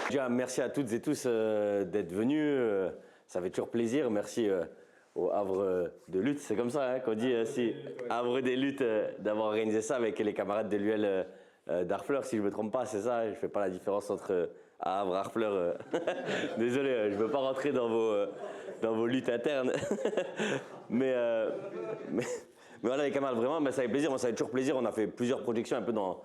Déjà, merci à toutes et tous d'être venus. Ça fait toujours plaisir. Merci au Havre de lutte. C'est comme ça qu'on dit, si Havre des luttes, d'avoir organisé ça avec les camarades de l'UL d'Harfleur, si je ne me trompe pas, c'est ça. Je ne fais pas la différence entre Havre et Harfleur. Désolé, je ne veux pas rentrer dans vos luttes internes. mais voilà, les camarades, vraiment, ça fait plaisir. Moi, ça fait toujours plaisir. On a fait plusieurs projections un peu dans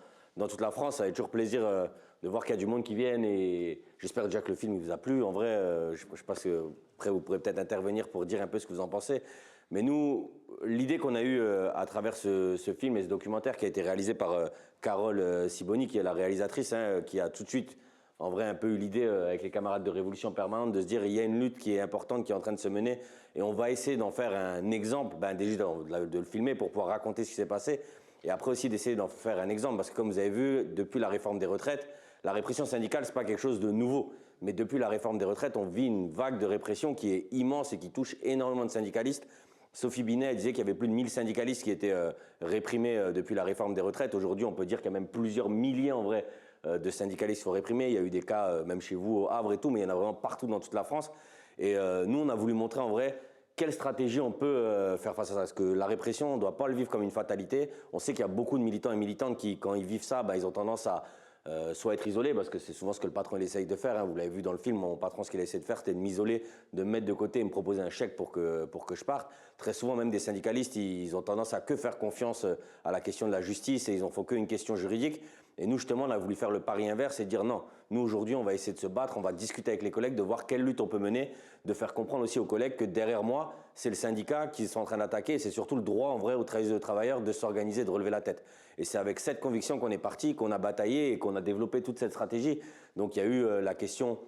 toute la France. Ça fait toujours plaisir de voir qu'il y a du monde qui vienne, et j'espère déjà que le film vous a plu. En vrai, je pense que après vous pourrez peut-être intervenir pour dire un peu ce que vous en pensez. Mais nous, l'idée qu'on a eue à travers ce film et ce documentaire qui a été réalisé par Carole Siboni, qui est la réalisatrice, qui a tout de suite en vrai un peu eu l'idée avec les camarades de Révolution Permanente de se dire il y a une lutte qui est importante, qui est en train de se mener, et on va essayer d'en faire un exemple, déjà de le filmer pour pouvoir raconter ce qui s'est passé, et après aussi d'essayer d'en faire un exemple, parce que comme vous avez vu, depuis la réforme des retraites, la répression syndicale, c'est pas quelque chose de nouveau. Mais depuis la réforme des retraites, on vit une vague de répression qui est immense et qui touche énormément de syndicalistes. Sophie Binet disait qu'il y avait plus de 1000 syndicalistes qui étaient réprimés depuis la réforme des retraites. Aujourd'hui, on peut dire qu'il y a même plusieurs milliers en vrai de syndicalistes qui sont réprimés. Il y a eu des cas, même chez vous, au Havre et tout, mais il y en a vraiment partout dans toute la France. Et nous, on a voulu montrer en vrai quelle stratégie on peut faire face à ça. Parce que la répression, on ne doit pas le vivre comme une fatalité. On sait qu'il y a beaucoup de militants et militantes qui, quand ils vivent ça, ils ont tendance à soit être isolé, parce que c'est souvent ce que le patron il essaye de faire. Vous l'avez vu dans le film, mon patron, ce qu'il a essayé de faire, c'était de m'isoler, de me mettre de côté et me proposer un chèque pour que je parte. Très souvent, même des syndicalistes, ils ont tendance à que faire confiance à la question de la justice, et ils n'en font qu'une question juridique. Et nous, justement, on a voulu faire le pari inverse et dire non, nous aujourd'hui, on va essayer de se battre, on va discuter avec les collègues, de voir quelle lutte on peut mener, de faire comprendre aussi aux collègues que derrière moi, c'est le syndicat qui sont en train d'attaquer, et c'est surtout le droit en vrai aux travailleurs de s'organiser, de relever la tête. Et c'est avec cette conviction qu'on est parti, qu'on a bataillé et qu'on a développé toute cette stratégie. Donc il y a eu la question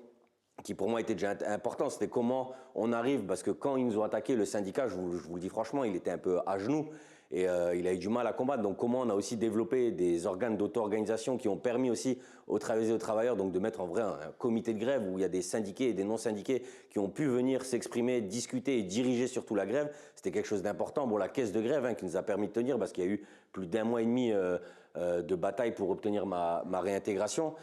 qui pour moi était déjà importante, c'était comment on arrive, parce que quand ils nous ont attaqué, le syndicat, je vous le dis franchement, il était un peu à genoux, et il a eu du mal à combattre. Donc comment on a aussi développé des organes d'auto-organisation qui ont permis aussi aux travailleuses et aux travailleurs donc de mettre en vrai un comité de grève où il y a des syndiqués et des non-syndiqués qui ont pu venir s'exprimer, discuter et diriger surtout la grève. C'était quelque chose d'important. Bon, la caisse de grève qui nous a permis de tenir, parce qu'il y a eu plus d'1 mois et demi de bataille pour obtenir ma réintégration.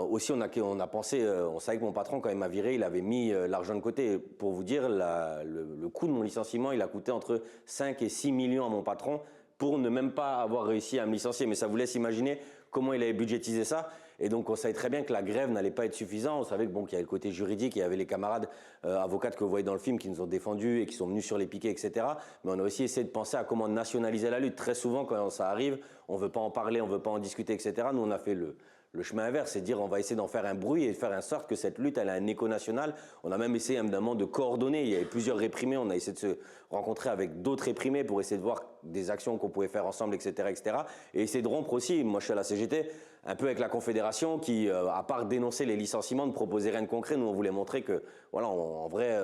Aussi, on a pensé, on savait que mon patron, quand il m'a viré, il avait mis l'argent de côté. Pour vous dire, le coût de mon licenciement, il a coûté entre 5 et 6 millions à mon patron pour ne même pas avoir réussi à me licencier. Mais ça vous laisse imaginer comment il avait budgétisé ça. Et donc, on savait très bien que la grève n'allait pas être suffisante. On savait qu'il y avait le côté juridique, il y avait les camarades avocates que vous voyez dans le film qui nous ont défendus et qui sont venus sur les piquets, etc. Mais on a aussi essayé de penser à comment nationaliser la lutte. Très souvent, quand ça arrive, on ne veut pas en parler, on ne veut pas en discuter, etc. Nous, on a fait le chemin inverse, c'est de dire on va essayer d'en faire un bruit et de faire en sorte que cette lutte elle a un écho national. On a même essayé évidemment de coordonner, il y avait plusieurs réprimés, on a essayé de se rencontrer avec d'autres réprimés pour essayer de voir des actions qu'on pouvait faire ensemble, etc., etc. Et essayer de rompre aussi, moi je suis à la CGT, un peu avec la Confédération qui, à part dénoncer les licenciements, ne proposait rien de concret. Nous on voulait montrer que, voilà, en vrai,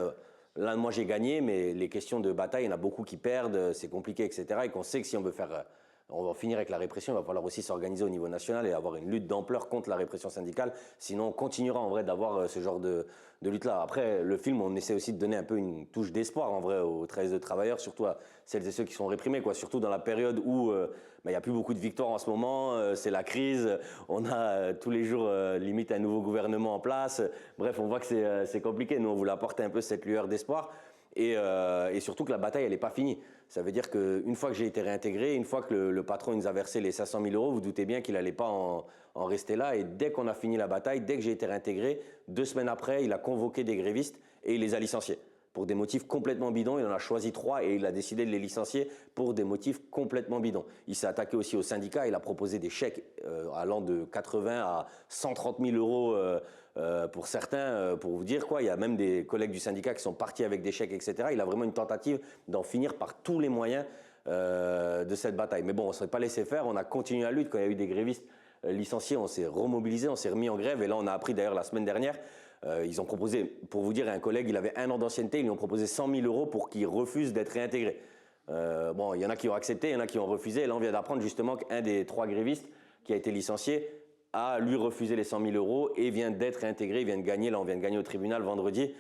là moi j'ai gagné, mais les questions de bataille, il y en a beaucoup qui perdent, c'est compliqué, etc. Et qu'on sait que si on veut faire... on va finir avec la répression, il va falloir aussi s'organiser au niveau national et avoir une lutte d'ampleur contre la répression syndicale. Sinon, on continuera en vrai d'avoir ce genre de lutte-là. Après, le film, on essaie aussi de donner un peu une touche d'espoir en vrai aux travailleurs, surtout à celles et ceux qui sont réprimés, quoi. Surtout dans la période où il n'y a plus beaucoup de victoires en ce moment, c'est la crise, on a tous les jours limite un nouveau gouvernement en place. Bref, on voit que c'est compliqué. Nous, on voulait apporter un peu cette lueur d'espoir. Et surtout que la bataille, elle n'est pas finie. Ça veut dire qu'une fois que j'ai été réintégré, une fois que le patron nous a versé les 500 000 euros, vous doutez bien qu'il n'allait pas en rester là. Et dès qu'on a fini la bataille, dès que j'ai été réintégré, 2 semaines après, il a convoqué des grévistes et il les a licenciés. Pour des motifs complètement bidons, il en a choisi 3 et il a décidé de les licencier pour des motifs complètement bidons. Il s'est attaqué aussi aux syndicats, il a proposé des chèques allant de 80 à 130 000 euros pour certains, pour vous dire quoi. Il y a même des collègues du syndicat qui sont partis avec des chèques, etc. Il a vraiment une tentative d'en finir par tous les moyens de cette bataille. Mais bon, on ne s'est pas laissé faire, on a continué la lutte. Quand il y a eu des grévistes licenciés, on s'est remobilisé, on s'est remis en grève. Et là, on a appris d'ailleurs la semaine dernière, ils ont proposé, pour vous dire, un collègue, il avait 1 an d'ancienneté, ils lui ont proposé 100 000 euros pour qu'il refuse d'être réintégré. Bon, il y en a qui ont accepté, il y en a qui ont refusé. Et là, on vient d'apprendre justement qu'un des 3 grévistes qui a été licencié a lui refusé les 100 000 euros et vient d'être réintégré, il vient de gagner, là on vient de gagner au tribunal vendredi.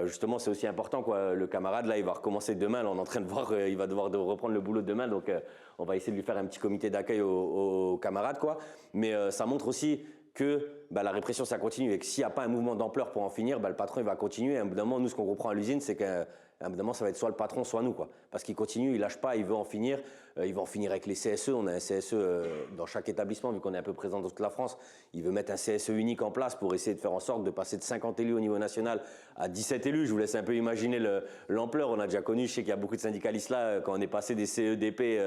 Justement, c'est aussi important, quoi. Le camarade, là, il va recommencer demain. Là, on est en train de voir, il va devoir reprendre le boulot demain. Donc, on va essayer de lui faire un petit comité d'accueil aux camarades, quoi. Mais ça montre aussi que la répression, ça continue et que s'il n'y a pas un mouvement d'ampleur pour en finir, le patron, il va continuer. Et à un bout d'un moment, nous, ce qu'on comprend à l'usine, c'est qu'à un bout d'un moment, ça va être soit le patron, soit nous, quoi. Parce qu'il continue, il lâche pas, il veut en finir. Il va en finir avec les CSE. On a un CSE dans chaque établissement, vu qu'on est un peu présent dans toute la France. Il veut mettre un CSE unique en place pour essayer de faire en sorte de passer de 50 élus au niveau national à 17 élus. Je vous laisse un peu imaginer l'ampleur. On a déjà connu, je sais qu'il y a beaucoup de syndicalistes là, quand on est passé des CEDP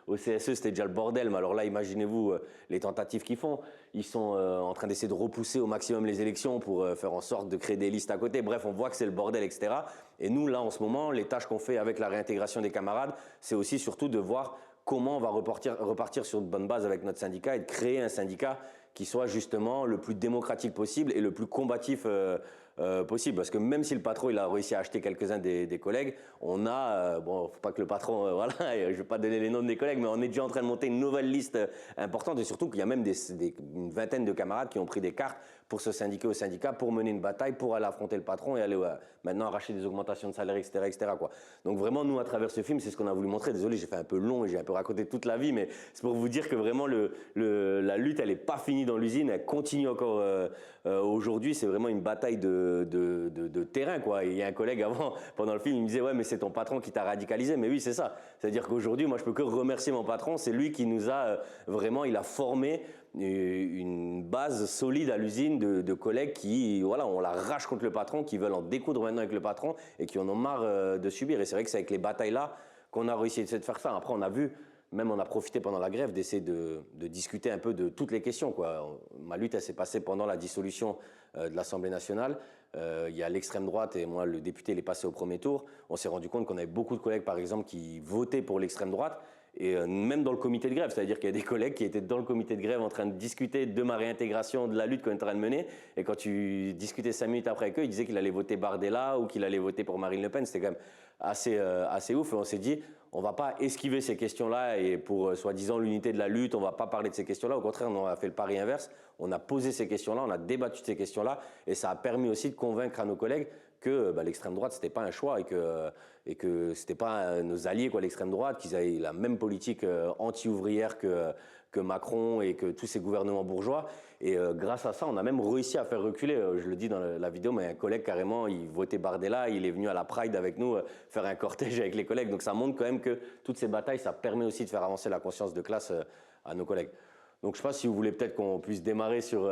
au CSE, c'était déjà le bordel. Mais alors là, imaginez-vous les tentatives qu'ils font. Ils sont en train d'essayer de repousser au maximum les élections pour faire en sorte de créer des listes à côté. Bref, on voit que c'est le bordel, etc. Et nous, là, en ce moment, les tâches qu'on fait avec la réintégration des camarades, c'est aussi surtout de voir comment on va repartir sur de bonnes bases avec notre syndicat et de créer un syndicat qui soit justement le plus démocratique possible et le plus combatif possible. Parce que même si le patron il a réussi à acheter quelques-uns des collègues, on a, bon, faut pas que le patron, voilà, je vais pas donner les noms des collègues, mais on est déjà en train de monter une nouvelle liste importante et surtout qu'il y a même une vingtaine de camarades qui ont pris des cartes pour se syndiquer au syndicat, pour mener une bataille, pour aller affronter le patron et aller maintenant arracher des augmentations de salaire, etc., etc., quoi. Donc vraiment, nous, à travers ce film, c'est ce qu'on a voulu montrer. Désolé, j'ai fait un peu long et j'ai un peu raconté toute la vie, mais c'est pour vous dire que vraiment, la lutte, elle n'est pas finie dans l'usine, elle continue encore aujourd'hui. C'est vraiment une bataille de terrain, quoi. Et il y a un collègue avant, pendant le film, il me disait, ouais, mais c'est ton patron qui t'a radicalisé. Mais oui, c'est ça. C'est-à-dire qu'aujourd'hui, moi, je peux que remercier mon patron. C'est lui qui nous a vraiment, il a formé une base solide à l'usine de collègues qui, voilà, on la rage contre le patron, qui veulent en découdre maintenant avec le patron et qui en ont marre de subir. Et c'est vrai que c'est avec les batailles-là qu'on a réussi à essayer de faire ça. Après, on a vu, même on a profité pendant la grève d'essayer de discuter un peu de toutes les questions, quoi. Ma lutte, elle s'est passée pendant la dissolution de l'Assemblée nationale. Il y a l'extrême droite et moi, le député, il est passé au premier tour. On s'est rendu compte qu'on avait beaucoup de collègues, par exemple, qui votaient pour l'extrême droite. Et même dans le comité de grève, c'est-à-dire qu'il y a des collègues qui étaient dans le comité de grève en train de discuter de ma réintégration, de la lutte qu'on est en train de mener. Et quand tu discutais 5 minutes après avec eux, ils disaient qu'il allait voter Bardella ou qu'il allait voter pour Marine Le Pen. C'était quand même assez ouf. Et on s'est dit, on ne va pas esquiver ces questions-là et pour soi-disant l'unité de la lutte, on ne va pas parler de ces questions-là. Au contraire, on a fait le pari inverse. On a posé ces questions-là, on a débattu de ces questions-là. Et ça a permis aussi de convaincre à nos collègues que l'extrême droite, ce n'était pas un choix et que ce n'était pas nos alliés, quoi, l'extrême droite, qu'ils avaient la même politique anti-ouvrière que Macron et que tous ces gouvernements bourgeois. Et grâce à ça, on a même réussi à faire reculer, je le dis dans la vidéo, mais un collègue carrément, il votait Bardella, il est venu à la Pride avec nous faire un cortège avec les collègues. Donc ça montre quand même que toutes ces batailles, ça permet aussi de faire avancer la conscience de classe à nos collègues. Donc je ne sais pas si vous voulez peut-être qu'on puisse démarrer sur,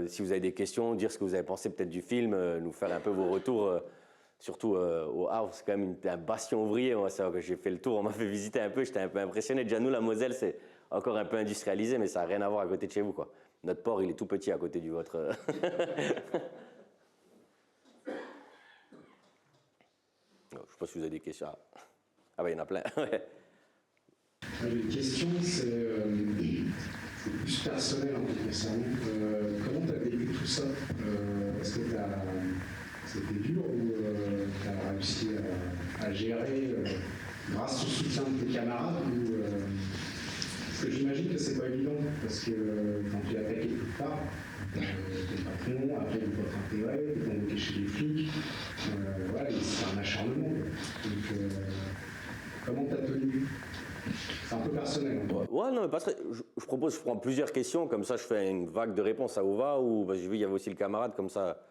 si vous avez des questions, dire ce que vous avez pensé peut-être du film, nous faire un peu vos retours, surtout au Havre, c'est quand même un bastion ouvrier. Moi, c'est vrai que j'ai fait le tour, on m'a fait visiter un peu, j'étais un peu impressionné. Déjà nous, la Moselle, c'est encore un peu industrialisé, mais ça n'a rien à voir à côté de chez vous, quoi. Notre port, il est tout petit à côté du vôtre. Je ne sais pas si vous avez des questions. Ah bah il y en a plein. Une question, c'est plus personnel en quelque sorte. Comment tu as vécu tout ça? Est-ce que c'était dur ou tu as réussi à gérer grâce au soutien de tes camarades parce que j'imagine que c'est pas évident, parce que quand tu es attaqué de toute part, ton patron, après il faut t'intégrer, tu es convoqué chez les flics, voilà, c'est un acharnement. Donc, comment tu as tenu? C'est un peu personnel. Hein. Ouais, non, mais pas très. Je propose, je prends plusieurs questions, comme ça je fais une vague de réponses, ça vous va? Ou bah, j'ai vu, il y avait aussi le camarade, comme ça.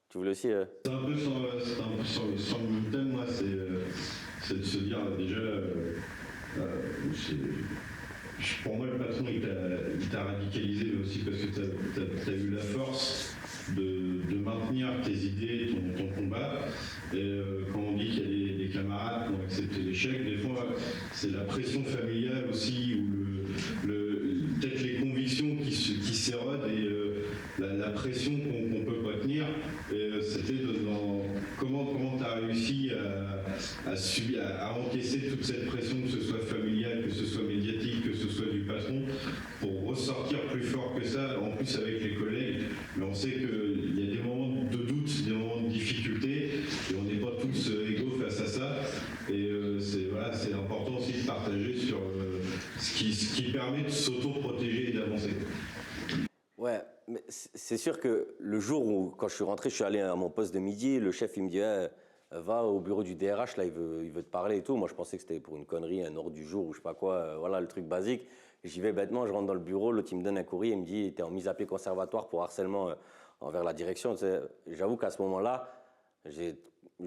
Tu voulais aussi. C'est un peu sur le même thème, moi, c'est de se dire déjà. Pour moi, le patron, il t'a radicalisé, mais aussi parce que tu as eu la force de maintenir tes idées, ton combat. Et quand on dit qu'il y a des camarades qui ont accepté l'échec, des fois, c'est la pression familiale aussi, ou peut-être les convictions qui s'érodent et la pression qu'on ne peut pas tenir. Et c'était comment tu as réussi à encaisser toute cette pression, que ce soit familiale, que ce soit médiatique, que ce soit du patron, pour ressortir plus fort que ça, en plus avec les collègues. Mais on sait qu'il y a des moments de doute, des moments de difficulté, et on n'est pas tous égaux face à ça. Et c'est important aussi de partager sur ce qui permet de s'auto-protéger et d'avancer. Ouais, mais c'est sûr que le jour où, quand je suis rentré, je suis allé à mon poste de midi, le chef il me dit va au bureau du DRH, là il veut te parler et tout. Moi je pensais que c'était pour une connerie, un ordre du jour ou je sais pas quoi, voilà le truc basique. J'y vais bêtement, je rentre dans le bureau, l'autre il me donne un courrier, il me dit t'es en mise à pied conservatoire pour harcèlement envers la direction. Tu sais, j'avoue qu'à ce moment-là, je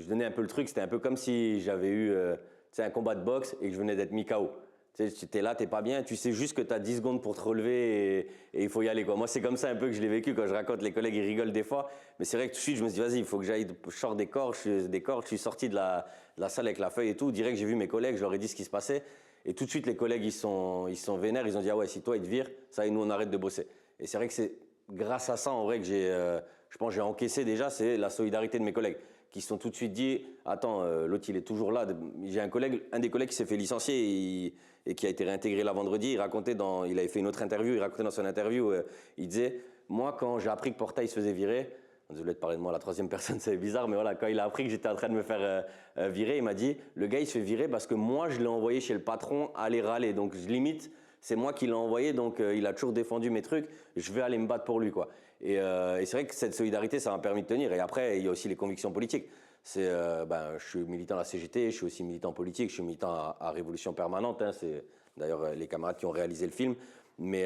donnais un peu le truc, c'était un peu comme si j'avais eu tu sais, un combat de boxe et que je venais d'être mis KO. Tu sais, t'es là, t'es pas bien, tu sais juste que tu as 10 secondes pour te relever et il faut y aller, quoi. Moi, c'est comme ça un peu que je l'ai vécu quand je raconte. Les collègues, ils rigolent des fois. Mais c'est vrai que tout de suite, je me suis dit, vas-y, il faut que j'aille. Je sors des cordes, je suis sorti de la salle avec la feuille et tout. Direct, j'ai vu mes collègues, je leur ai dit ce qui se passait. Et tout de suite, les collègues, ils sont vénères. Ils ont dit, ah ouais, si toi, ils te virent, ça, et nous, on arrête de bosser. Et c'est vrai que c'est grâce à ça, en vrai, que je pense que j'ai encaissé déjà, c'est la solidarité de mes collègues qui se sont tout de suite dit, attends, l'autre, il est toujours là. J'ai un des collègues qui s'est fait licencier et qui a été réintégré là vendredi. Il avait fait une autre interview, il racontait dans son interview, il disait, moi, quand j'ai appris que Portail se faisait virer, désolé de parler de moi à la troisième personne, c'est bizarre, mais voilà, quand il a appris que j'étais en train de me faire virer, il m'a dit, le gars, il se fait virer parce que moi, je l'ai envoyé chez le patron aller râler. Donc, limite, c'est moi qui l'ai envoyé, donc il a toujours défendu mes trucs, je vais aller me battre pour lui, quoi. Et c'est vrai que cette solidarité, ça m'a permis de tenir. Et après, il y a aussi les convictions politiques. Je suis militant à la CGT, je suis aussi militant politique, je suis militant à Révolution Permanente. Hein, c'est d'ailleurs les camarades qui ont réalisé le film. Mais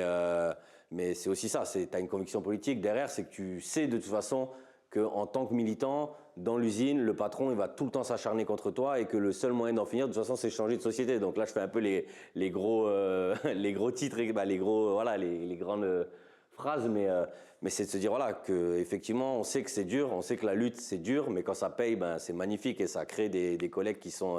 c'est aussi ça, tu as une conviction politique derrière, c'est que tu sais de toute façon qu'en tant que militant, dans l'usine, le patron, il va tout le temps s'acharner contre toi et que le seul moyen d'en finir, de toute façon, c'est changer de société. Donc là, je fais un peu les gros, les gros titres, les grandes phrases, mais c'est de se dire voilà, qu'effectivement, on sait que c'est dur, on sait que la lutte, c'est dur, mais quand ça paye, c'est magnifique et ça crée des collègues qui sont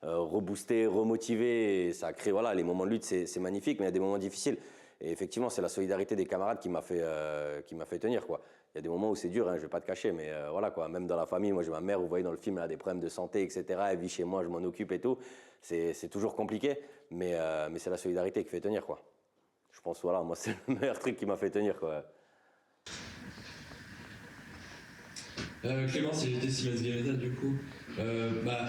reboostés, remotivés. Et ça crée, les moments de lutte, c'est magnifique, mais il y a des moments difficiles. Et effectivement, c'est la solidarité des camarades qui m'a fait tenir, quoi. Il y a des moments où c'est dur, hein, je vais pas te cacher, mais voilà, quoi. Même dans la famille, moi j'ai ma mère, vous voyez dans le film, elle a des problèmes de santé, etc. Elle vit chez moi, je m'en occupe et tout. C'est toujours compliqué, mais c'est la solidarité qui fait tenir, quoi. Je pense, voilà, moi c'est le meilleur truc qui m'a fait tenir, quoi. Clément, c'est j'étais Siemens Gamesa du coup.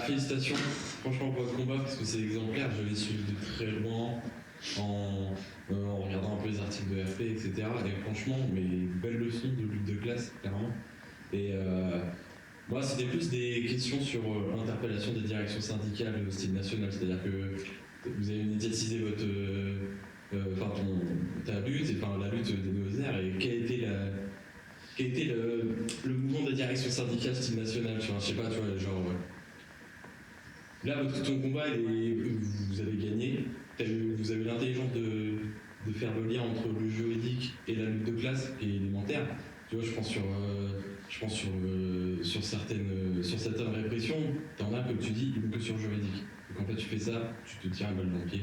Félicitations franchement pour votre combat parce que c'est exemplaire, je l'ai suivi de très loin en regardant un peu les articles de RP, etc. Et franchement, mais belle leçon de lutte de classe, clairement. Et moi, c'était plus des questions sur l'interpellation des directions syndicales au style national, c'est-à-dire que vous avez médiatisé ta lutte, la lutte des Néo-Zères, et quel était le mouvement de direction syndicale style national, tu vois, je sais pas, tu vois, genre... Là, ton combat, vous avez gagné, vous avez l'intelligence de faire le lien entre le juridique et la lutte de classe et élémentaire. Tu vois, je pense sur certaines répressions, t'en as, comme tu dis, que sur juridique. Donc en fait, tu fais ça, tu te tires une balle dans le pied,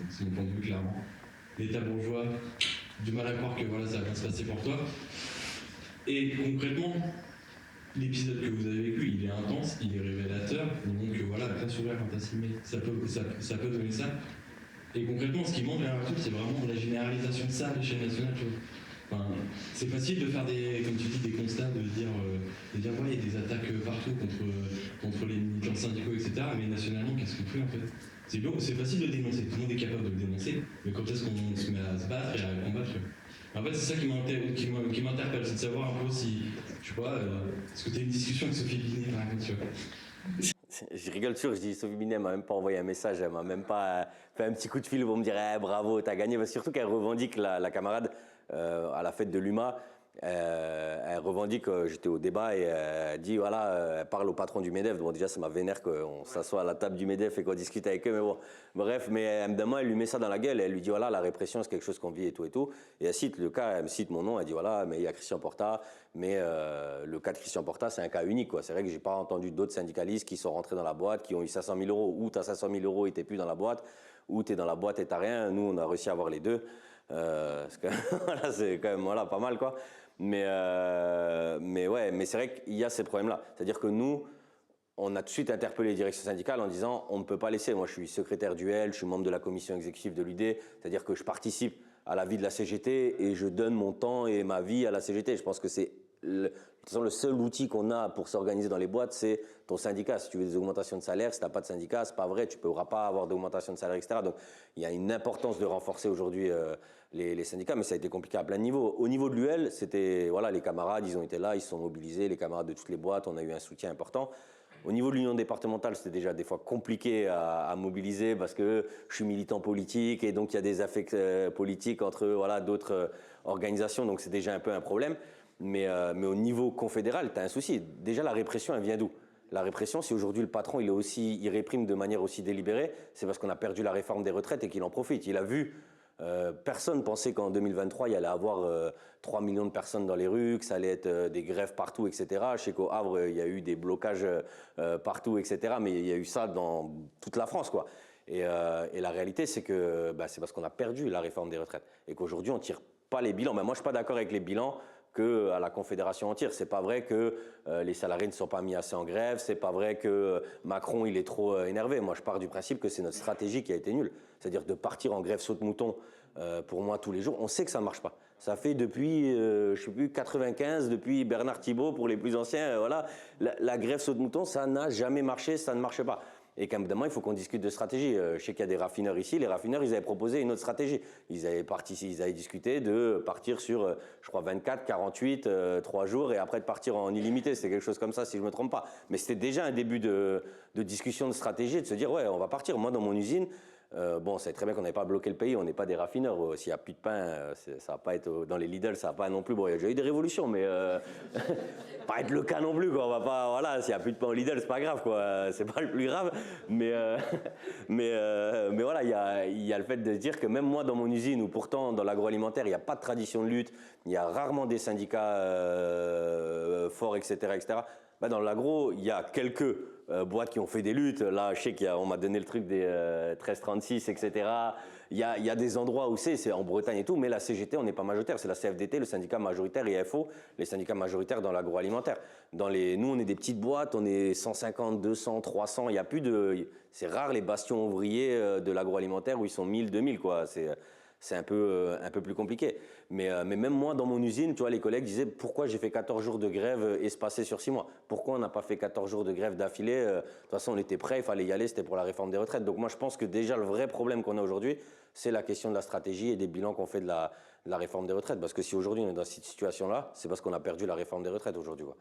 c'est mon point de vue, clairement. L'État bourgeois, du mal à croire que voilà, ça va bien se passer pour toi. Et concrètement, l'épisode que vous avez vécu, il est intense, il est révélateur, donc voilà, la classe ouverte quand t'as filmé, ça peut donner ça. Et concrètement, ce qui manque à l'heure actuelle, c'est vraiment la généralisation de ça à l'échelle nationale, tu vois. Enfin, c'est facile de faire comme tu dis, des constats, de dire ouais, il y a des attaques partout contre les militants syndicaux, etc. Mais nationalement, qu'est-ce qu'on fait en fait? C'est facile de dénoncer, tout le monde est capable de le dénoncer, mais quand est-ce qu'on se met à se battre et à combattre? En fait, c'est ça qui m'interpelle, c'est de savoir un peu si, je sais pas, est-ce que tu as une discussion avec Sophie Binet, par exemple, tu vois? Je rigole toujours, je dis Sophie Binet m'a même pas envoyé un message, elle m'a même pas fait un petit coup de fil pour me dire bravo, t'as gagné. Parce que surtout qu'elle revendique la camarade à la fête de l'UMA. Elle revendique, j'étais au débat et elle dit voilà, elle parle au patron du MEDEF. Bon, déjà, ça m'a vénère qu'on s'assoit à la table du MEDEF et qu'on discute avec eux, mais bon, bref, mais elle lui met ça dans la gueule et elle lui dit voilà, la répression, c'est quelque chose qu'on vit et tout et tout. Et elle cite le cas, elle me cite mon nom, elle dit voilà, mais il y a Christian Porta, mais le cas de Christian Porta, c'est un cas unique, quoi. C'est vrai que j'ai pas entendu d'autres syndicalistes qui sont rentrés dans la boîte, qui ont eu 500 000 euros, ou t'as 500 000 euros et t'es plus dans la boîte, ou t'es dans la boîte et t'as rien. Nous, on a réussi à avoir les deux. Voilà, c'est quand même pas mal, quoi. Mais c'est vrai qu'il y a ces problèmes-là. C'est-à-dire que nous, on a tout de suite interpellé les directions syndicales en disant on ne peut pas laisser. Moi, je suis secrétaire du L, je suis membre de la commission exécutive de l'UD, c'est-à-dire que je participe à la vie de la CGT et je donne mon temps et ma vie à la CGT. Je pense que c'est le seul outil qu'on a pour s'organiser dans les boîtes, c'est ton syndicat. Si tu veux des augmentations de salaire, si tu n'as pas de syndicat, c'est pas vrai, tu ne pourras pas avoir d'augmentation de salaire, etc. Donc, il y a une importance de renforcer aujourd'hui les syndicats, mais ça a été compliqué à plein de niveaux. Au niveau de l'UL, c'était, voilà, les camarades, ils ont été là, ils se sont mobilisés, les camarades de toutes les boîtes, on a eu un soutien important. Au niveau de l'union départementale, c'était déjà des fois compliqué à mobiliser parce que je suis militant politique et donc il y a des affects politiques entre voilà, d'autres organisations, donc c'est déjà un peu un problème. Mais au niveau confédéral, tu as un souci. Déjà, la répression, elle vient d'où? La répression, si aujourd'hui le patron il réprime de manière aussi délibérée, c'est parce qu'on a perdu la réforme des retraites et qu'il en profite. Il a vu, personne pensait qu'en 2023, il y allait avoir 3 millions de personnes dans les rues, que ça allait être des grèves partout, etc. Je sais qu'au Havre, il y a eu des blocages partout, etc. Mais il y a eu ça dans toute la France, quoi. Et la réalité, c'est que c'est parce qu'on a perdu la réforme des retraites et qu'aujourd'hui, on ne tire pas les bilans. Mais moi, je ne suis pas d'accord avec les bilans qu'à la Confédération entière. C'est pas vrai que les salariés ne sont pas mis assez en grève, c'est pas vrai que Macron il est trop énervé. Moi je pars du principe que c'est notre stratégie qui a été nulle. C'est-à-dire de partir en grève saute-mouton pour moi tous les jours. On sait que ça ne marche pas. Ça fait depuis, je sais plus, 95, depuis Bernard Thibault pour les plus anciens, voilà. La grève saute-mouton, ça n'a jamais marché, ça ne marchait pas. Et qu'à un moment, il faut qu'on discute de stratégie. Je sais qu'il y a des raffineurs ici. Les raffineurs, ils avaient proposé une autre stratégie. Ils avaient discuté de partir sur, je crois, 24, 48, 3 jours et après de partir en illimité. C'était quelque chose comme ça, si je ne me trompe pas. Mais c'était déjà un début de discussion de stratégie, de se dire, ouais, on va partir. Moi, dans mon usine, bon, c'est très bien qu'on n'avait pas bloqué le pays, on n'est pas des raffineurs. S'il n'y a plus de pain, ça va pas être dans les Lidl, ça va pas non plus. Bon, il y a déjà eu des révolutions, mais pas être le cas non plus, quoi. On va pas, voilà, s'il n'y a plus de pain au Lidl, c'est pas grave, quoi. C'est pas le plus grave. Mais voilà, il y a le fait de se dire que même moi, dans mon usine, où pourtant dans l'agroalimentaire, il n'y a pas de tradition de lutte, il y a rarement des syndicats forts, etc., etc. Dans l'agro, il y a quelques boîtes qui ont fait des luttes. Là, je sais qu'on m'a donné le truc des 1336, etc. Il y a des endroits où c'est en Bretagne et tout, mais la CGT, on n'est pas majoritaire. C'est la CFDT, le syndicat majoritaire, et FO, les syndicats majoritaires dans l'agroalimentaire. Nous, on est des petites boîtes, on est 150, 200, 300. Il y a plus de. C'est rare les bastions ouvriers de l'agroalimentaire où ils sont 1000, 2000, quoi. C'est un peu plus compliqué. Mais même moi, dans mon usine, tu vois, les collègues disaient pourquoi j'ai fait 14 jours de grève espacés sur 6 mois. Pourquoi on n'a pas fait 14 jours de grève d'affilée? De toute façon, on était prêts, il fallait y aller, c'était pour la réforme des retraites. Donc moi, je pense que déjà, le vrai problème qu'on a aujourd'hui, c'est la question de la stratégie et des bilans qu'on fait de la réforme des retraites. Parce que si aujourd'hui, on est dans cette situation-là, c'est parce qu'on a perdu la réforme des retraites aujourd'hui, quoi.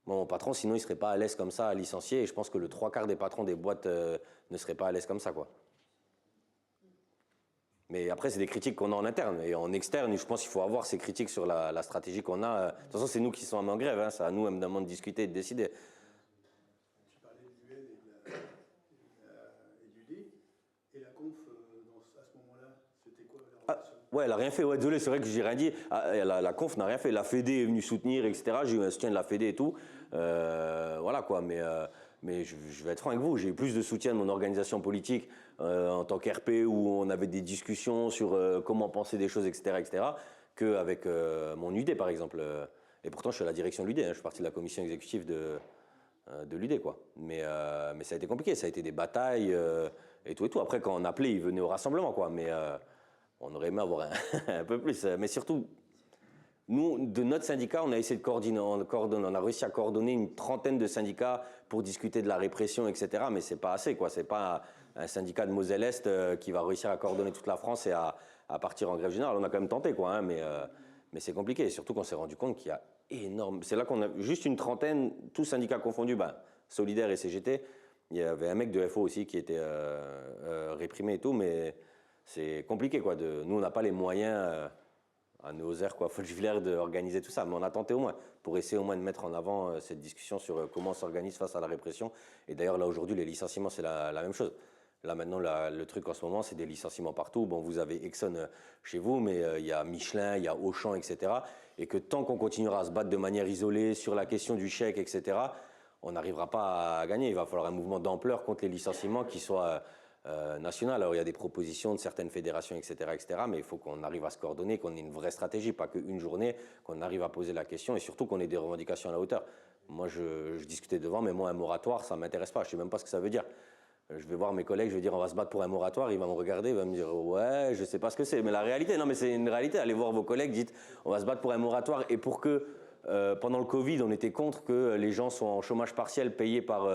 Mon patron, sinon, il ne serait pas à l'aise comme ça à licencier. Et je pense que le 3/4 des patrons des boîtes ne seraient pas à l'aise comme ça, quoi. Mais après, c'est des critiques qu'on a en interne. Et en externe, je pense qu'il faut avoir ces critiques sur la stratégie qu'on a. De toute façon, c'est nous qui sommes en grève. Hein. C'est à nous, évidemment, de discuter et de décider. Tu parlais de l'UL et du D. Et la conf, à ce moment-là, c'était quoi la relation? Ouais, elle n'a rien fait. Ouais, désolé, c'est vrai que j'ai rien dit. La conf n'a rien fait. La Fédé est venue soutenir, etc. J'ai eu un soutien de la Fédé et tout. Voilà, quoi. Mais je vais être franc avec vous, j'ai eu plus de soutien de mon organisation politique en tant qu'RP où on avait des discussions sur comment penser des choses, etc., qu'avec mon UD, par exemple. Et pourtant, je suis à la direction de l'UD, hein, je suis parti de la commission exécutive de l'UD, quoi. Mais ça a été compliqué, ça a été des batailles et tout. Après, quand on appelait, ils venaient au rassemblement, quoi. Mais on aurait aimé avoir un peu plus. Mais surtout, nous, de notre syndicat, on a essayé de coordonner, on a réussi à coordonner une trentaine de syndicats pour discuter de la répression, etc. Mais c'est pas assez, quoi. C'est pas un syndicat de Moselle-Est qui va réussir à coordonner toute la France et à partir en grève générale. On a quand même tenté, quoi, hein, mais c'est compliqué. Et surtout qu'on s'est rendu compte qu'il y a énorme. C'est là qu'on a juste une trentaine, tous syndicats confondus, Solidaire et CGT. Il y avait un mec de FO aussi qui était réprimé et tout, mais c'est compliqué, quoi. Nous, on n'a pas les moyens. À nos airs, quoi, Folchevillers, d'organiser tout ça. Mais on a tenté au moins, pour essayer au moins de mettre en avant cette discussion sur comment on s'organise face à la répression. Et d'ailleurs, là, aujourd'hui, les licenciements, c'est la même chose. Là, maintenant, le truc en ce moment, c'est des licenciements partout. Bon, vous avez Exxon chez vous, mais il y a Michelin, il y a Auchan, etc. Et que tant qu'on continuera à se battre de manière isolée sur la question du chèque, etc., on n'arrivera pas à gagner. Il va falloir un mouvement d'ampleur contre les licenciements qui soit national. Alors il y a des propositions de certaines fédérations, etc., mais il faut qu'on arrive à se coordonner, qu'on ait une vraie stratégie, pas qu'une journée, qu'on arrive à poser la question et surtout qu'on ait des revendications à la hauteur. Moi, je discutais devant, mais moi, un moratoire, ça ne m'intéresse pas. Je ne sais même pas ce que ça veut dire. Je vais voir mes collègues, je vais dire on va se battre pour un moratoire, il va me regarder, il va me dire ouais, je ne sais pas ce que c'est. Mais la réalité, non, mais c'est une réalité. Allez voir vos collègues, dites on va se battre pour un moratoire et pour que pendant le Covid, on était contre que les gens soient en chômage partiel payé par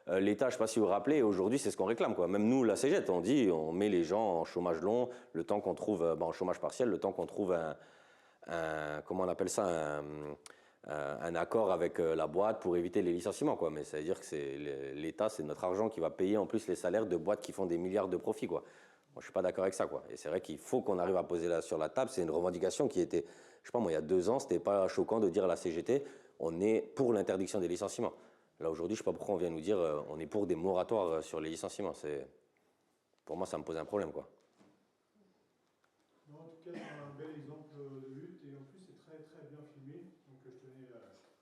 l'État, je ne sais pas si vous vous rappelez, aujourd'hui c'est ce qu'on réclame, quoi. Même nous, la CGT, on dit on met les gens en chômage long, le temps qu'on trouve, en chômage partiel, le temps qu'on trouve comment on appelle ça, un accord avec la boîte pour éviter les licenciements, quoi. Mais ça veut dire que l'État, c'est notre argent qui va payer en plus les salaires de boîtes qui font des milliards de profits, quoi. Moi, je suis pas d'accord avec ça, quoi. Et c'est vrai qu'il faut qu'on arrive à poser là sur la table. C'est une revendication qui était, je sais pas moi, il y a 2 ans, c'était pas choquant de dire à la CGT, on est pour l'interdiction des licenciements. Là aujourd'hui, je sais pas pourquoi on vient nous dire, on est pour des moratoires sur les licenciements. Pour moi, ça me pose un problème, quoi. Non, en tout cas, c'est un bel exemple de lutte et en plus, c'est très très bien filmé. Donc, je tenais à.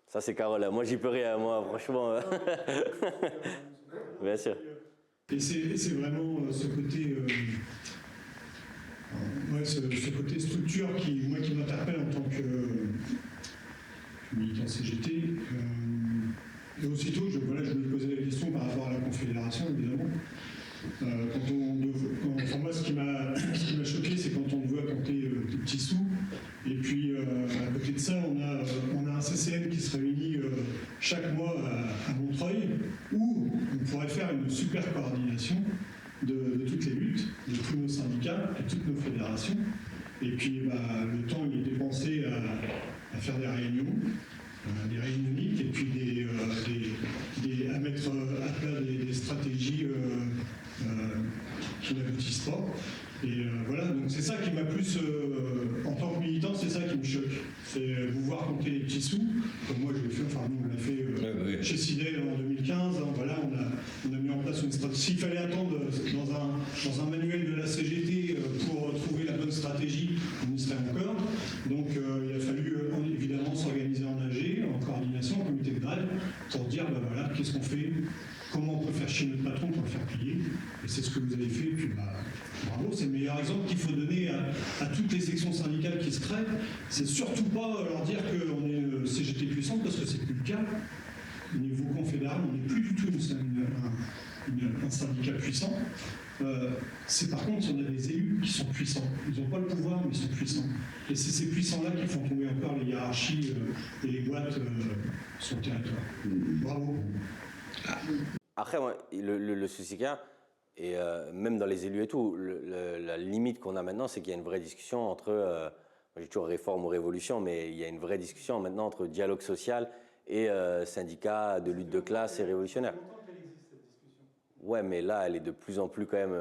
Ça, c'est Carole. Moi, j'y peux rien, moi, franchement. Bien sûr. Et c'est vraiment ce côté, ce côté structure qui m'interpelle en tant que militant CGT. Et aussitôt, je me posais la question par rapport à la Confédération, évidemment. Moi, ce qui m'a choqué, c'est quand on doit compter des petits sous. Et puis, à côté de ça, on a un CCN qui se réunit chaque mois à Montreuil, où on pourrait faire une super coordination de toutes les luttes, de tous nos syndicats, de toutes nos fédérations. Et puis, le temps il est dépensé à faire des réunions uniques, et puis à mettre à plat des stratégies qui n'aboutissent pas. Et voilà, donc c'est ça qui m'a plus, en tant que militant, c'est ça qui me choque. C'est vous voir compter les petits sous, comme moi je l'ai fait, enfin nous on l'a fait chez Sidel en 2015, voilà, on a mis en place une stratégie. S'il fallait attendre dans un manuel de la CGT pour trouver la bonne stratégie, on y serait encore. Donc il a fallu évidemment s'organiser en AG, en coordination, en comité de grève, pour dire voilà, qu'est-ce qu'on fait, comment on peut faire chier notre patron pour le faire plier. Et c'est ce que vous avez fait, et puis bravo, c'est le meilleur exemple qu'il faut donner à toutes les sections syndicales qui se créent. C'est surtout pas leur dire qu'on est CGT puissante, parce que c'est plus le cas. Au niveau confédéral, on n'est plus du tout un syndicat puissant. C'est par contre, on a des élus qui sont puissants. Ils n'ont pas le pouvoir, mais ils sont puissants. Et c'est ces puissants-là qui font tomber encore les hiérarchies et les boîtes sur le territoire. Bravo. Après, le souci qu'il y a, et même dans les élus et tout, la limite qu'on a maintenant, c'est qu'il y a une vraie discussion entre, j'ai toujours réforme ou révolution, mais il y a une vraie discussion maintenant entre dialogue social et syndicats de lutte de classe et révolutionnaire. Ouais, mais là, elle est de plus en plus quand même.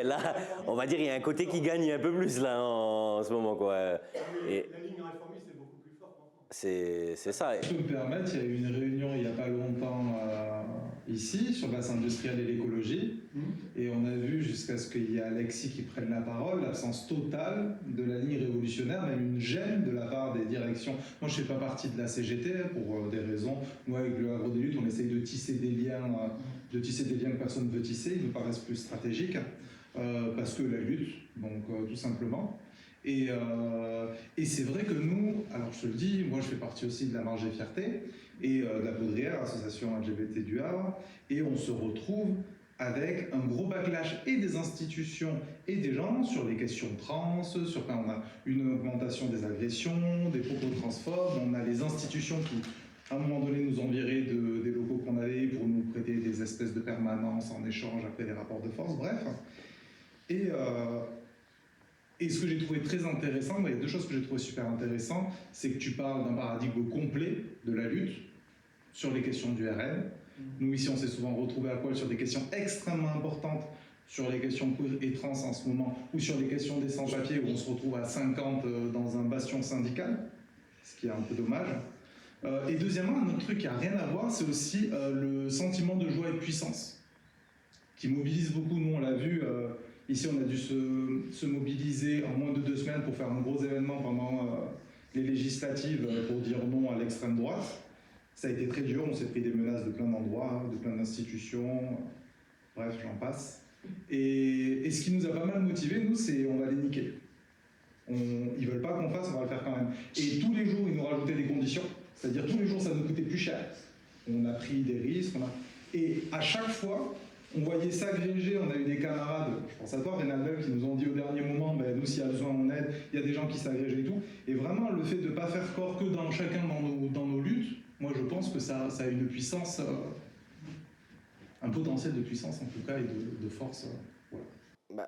Là, on va dire, il y a un côté qui gagne un peu plus là en ce moment, quoi. Et la ligne réformiste est beaucoup plus forte maintenant. c'est ça. Si je peux me permettre, il y a eu une réunion il n'y a pas longtemps ici sur le bassin industriel et l'écologie, et on a vu jusqu'à ce qu'il y ait Alexis qui prenne la parole, l'absence totale de la ligne révolutionnaire, même une gêne de la part des directions. Moi, je ne fais pas partie de la CGT pour des raisons. Moi, avec le Havre des luttes, on essaye de tisser des liens que personne ne veut tisser, ils nous paraissent plus stratégiques, parce que la lutte, donc tout simplement. Et c'est vrai que nous, alors je te le dis, moi je fais partie aussi de la Marge des Fiertés et de la Poudrière, association LGBT du Havre, et on se retrouve avec un gros backlash et des institutions et des gens sur les questions trans, sur quand on a une augmentation des agressions, des propos transphobes, on a les institutions qui, à un moment donné, nous ont virés des locaux qu'on avait pour nous prêter des espèces de permanences en échange après des rapports de force, bref. Et ce que j'ai trouvé très intéressant, il y a 2 choses que j'ai trouvé super intéressantes, c'est que tu parles d'un paradigme complet de la lutte sur les questions du RN. Nous, ici, on s'est souvent retrouvés à poil sur des questions extrêmement importantes, sur les questions queer et trans en ce moment, ou sur les questions des sans-papiers, où on se retrouve à 50 dans un bastion syndical, ce qui est un peu dommage. Et deuxièmement, un autre truc qui n'a rien à voir, c'est aussi le sentiment de joie et de puissance, qui mobilise beaucoup. Nous, on l'a vu, ici, on a dû se mobiliser en moins de 2 semaines pour faire un gros événement pendant les législatives pour dire non à l'extrême droite. Ça a été très dur, on s'est pris des menaces de plein d'endroits, de plein d'institutions, bref, j'en passe. Et ce qui nous a pas mal motivés, nous, c'est on va les niquer. Ils veulent pas qu'on fasse, on va le faire quand même. Et tous les jours, ils nous rajoutaient des conditions, c'est-à-dire tous les jours, ça nous coûtait plus cher. On a pris des risques, et à chaque fois, on voyait s'agréger, on a eu des camarades, je pense à toi, Reynald, qui nous ont dit au dernier moment, nous, s'il y a besoin, on aide, il y a des gens qui s'agrégent et tout. Et vraiment, le fait de ne pas faire corps que chacun dans nos luttes, moi, je pense que ça a une puissance, un potentiel de puissance, en tout cas, et de force. Voilà.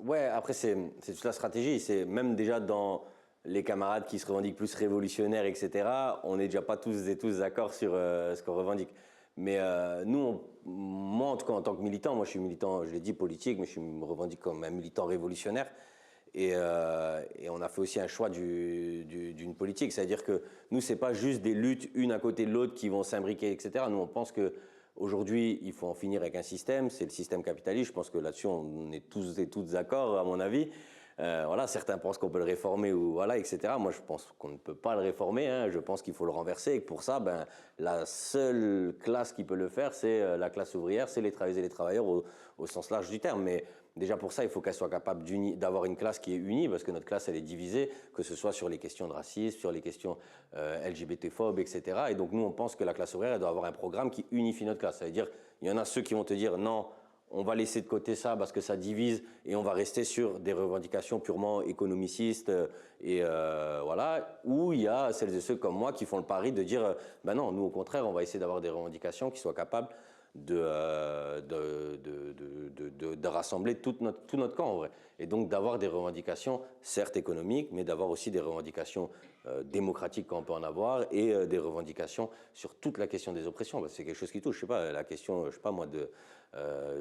Ouais, après, c'est toute la stratégie. C'est même déjà dans les camarades qui se revendiquent plus révolutionnaires, etc., on n'est déjà pas tous et tous d'accord sur ce qu'on revendique. Mais nous, moi en tout cas en tant que militant, moi je suis militant, je l'ai dit, politique, mais je me revendique comme un militant révolutionnaire. Et on a fait aussi un choix d'une politique, c'est-à-dire que nous, c'est pas juste des luttes une à côté de l'autre qui vont s'imbriquer, etc. Nous, on pense qu'aujourd'hui, il faut en finir avec un système, c'est le système capitaliste. Je pense que là-dessus, on est tous et toutes d'accord, à mon avis. Voilà, certains pensent qu'on peut le réformer ou voilà, etc. Moi, je pense qu'on ne peut pas le réformer. Hein. Je pense qu'il faut le renverser et que pour ça, ben, la seule classe qui peut le faire, c'est la classe ouvrière, c'est les travailleuses et les travailleurs au sens large du terme. Mais déjà pour ça, il faut qu'elle soit capable d'avoir une classe qui est unie, parce que notre classe, elle est divisée, que ce soit sur les questions de racisme, sur les questions LGBT-phobes, etc. Et donc nous, on pense que la classe ouvrière, elle doit avoir un programme qui unifie notre classe. Ça veut dire, il y en a ceux qui vont te dire non, on va laisser de côté ça parce que ça divise et on va rester sur des revendications purement économicistes et voilà. Ou il y a celles et ceux comme moi qui font le pari de dire ben non, nous au contraire, on va essayer d'avoir des revendications qui soient capables de rassembler tout notre camp en vrai. Et donc d'avoir des revendications certes économiques, mais d'avoir aussi des revendications démocratiques quand on peut en avoir et des revendications sur toute la question des oppressions. Parce que c'est quelque chose qui touche, je sais pas, la question, je sais pas moi,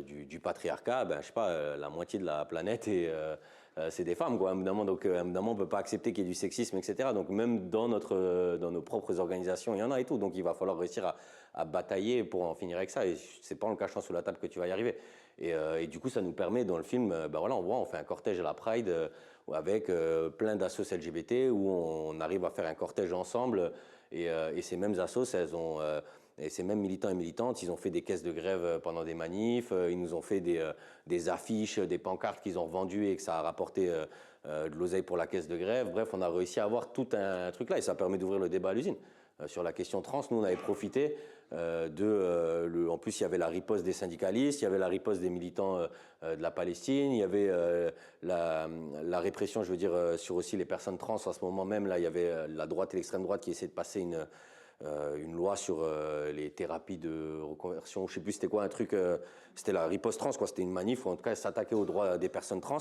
du patriarcat, ben je sais pas, la moitié de la planète et c'est des femmes, quoi, évidemment. Donc, évidemment, on ne peut pas accepter qu'il y ait du sexisme, etc. Donc, même dans nos propres organisations, il y en a et tout. Donc, il va falloir réussir à batailler pour en finir avec ça. Et c'est pas en le cachant sous la table que tu vas y arriver. Et du coup, ça nous permet, dans le film, ben voilà, on fait un cortège à la Pride avec plein d'assos LGBT où on arrive à faire un cortège ensemble. Et ces mêmes assos, elles ont... et ces mêmes militants et militantes, ils ont fait des caisses de grève pendant des manifs, ils nous ont fait des affiches, des pancartes qu'ils ont revendues et que ça a rapporté de l'oseille pour la caisse de grève. Bref, on a réussi à avoir tout un truc là et ça permet d'ouvrir le débat à l'usine. Sur la question trans, nous, on avait profité en plus, il y avait la riposte des syndicalistes, il y avait la riposte des militants de la Palestine, il y avait la répression, je veux dire, sur aussi les personnes trans. À ce moment même, là, il y avait la droite et l'extrême droite qui essayaient de passer une loi sur les thérapies de reconversion, je sais plus c'était quoi un truc, c'était la riposte trans, quoi. C'était une manif, ou en tout cas s'attaquer aux droits des personnes trans.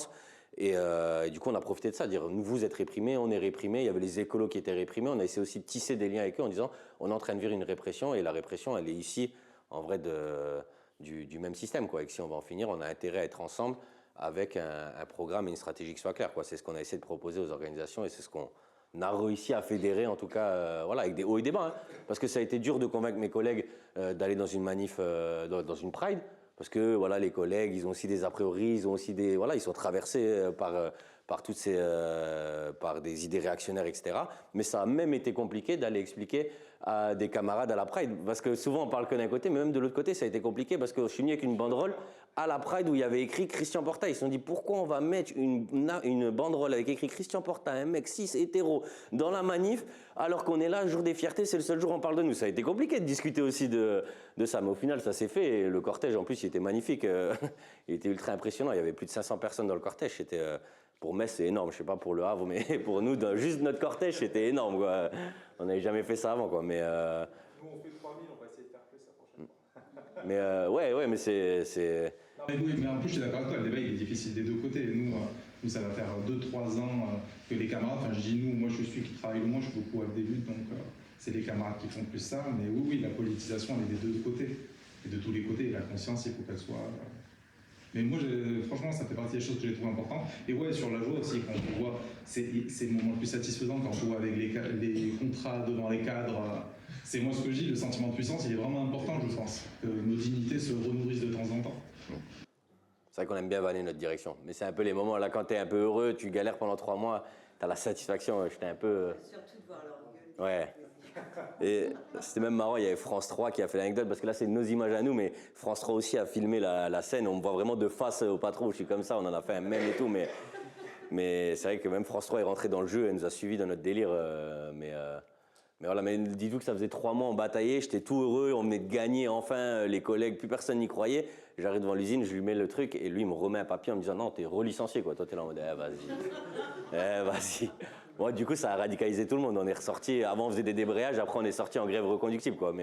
Et du coup, on a profité de ça, dire nous, vous êtes réprimés, on est réprimés. Il y avait les écolos qui étaient réprimés. On a essayé aussi de tisser des liens avec eux en disant on est en train de vivre une répression et la répression, elle est ici, en vrai, du même système, quoi. Et que si on va en finir, on a intérêt à être ensemble avec un programme et une stratégie qui soit claire, quoi. C'est ce qu'on a essayé de proposer aux organisations et c'est ce qu'on a réussi à fédérer, en tout cas, voilà, avec des hauts et des bas. Hein, parce que ça a été dur de convaincre mes collègues d'aller dans une manif, dans une Pride. Parce que voilà, les collègues, ils ont aussi des a priori, ils ont aussi ils sont traversés par des idées réactionnaires, etc. Mais ça a même été compliqué d'aller expliquer à des camarades à la Pride, parce que souvent on parle que d'un côté, mais même de l'autre côté, ça a été compliqué parce que je suis venu avec une banderole à la Pride où il y avait écrit Christian Porta. Ils se sont dit pourquoi on va mettre une banderole avec écrit Christian Porta, un mec cis hétéro, dans la manif, alors qu'on est là, jour des fiertés, c'est le seul jour où on parle de nous. Ça a été compliqué de discuter aussi de ça, mais au final ça s'est fait. Et le cortège en plus il était magnifique, il était ultra impressionnant. Il y avait plus de 500 personnes dans le cortège. C'était pour Metz, c'est énorme. Je sais pas pour le Havre, mais pour nous, juste notre cortège, c'était énorme, quoi. On n'avait jamais fait ça avant, quoi. Mais Nous, on fait 3000, on va essayer de faire plus la prochaine fois. mais ouais, mais c'est. Non, mais oui, mais en plus, je suis d'accord avec toi, le débat il est difficile des deux côtés. Nous ça va faire 2-3 ans que les camarades, enfin je dis nous, moi je suis celui qui travaille le moins, je suis beaucoup avec des luttes, donc c'est les camarades qui font plus ça. Mais oui, la politisation, elle est des deux côtés. Et de tous les côtés, la conscience, il faut qu'elle soit... Mais moi, franchement, ça fait partie des choses que j'ai trouvées importantes. Et ouais, sur la joie aussi, quand on voit, c'est le moment le plus satisfaisant quand on voit avec les contrats devant les cadres. C'est moi ce que je dis, le sentiment de puissance, il est vraiment important, je pense. Que nos dignités se renourrissent de temps en temps. C'est vrai qu'on aime bien vanner notre direction. Mais c'est un peu les moments, là, quand t'es un peu heureux, tu galères pendant 3 mois, t'as la satisfaction, j'étais un peu... Surtout de voir leur gueule. Ouais. Et c'était même marrant, il y avait France 3 qui a fait l'anecdote, parce que là c'est nos images à nous, mais France 3 aussi a filmé la scène, on me voit vraiment de face au patron, je suis comme ça, on en a fait un mème et tout, mais c'est vrai que même France 3 est rentrée dans le jeu, elle nous a suivis dans notre délire, mais voilà, mais dis-vous que ça faisait 3 mois on bataillait, j'étais tout heureux, on venait de gagner enfin, les collègues, plus personne n'y croyait, j'arrive devant l'usine, je lui mets le truc, et lui il me remet un papier en me disant non, t'es relicencié quoi, toi t'es là en mode vas-y. Bon, du coup, ça a radicalisé tout le monde. On est ressorti. Avant, on faisait des débrayages. Après, on est sorti en grève reconductible, quoi.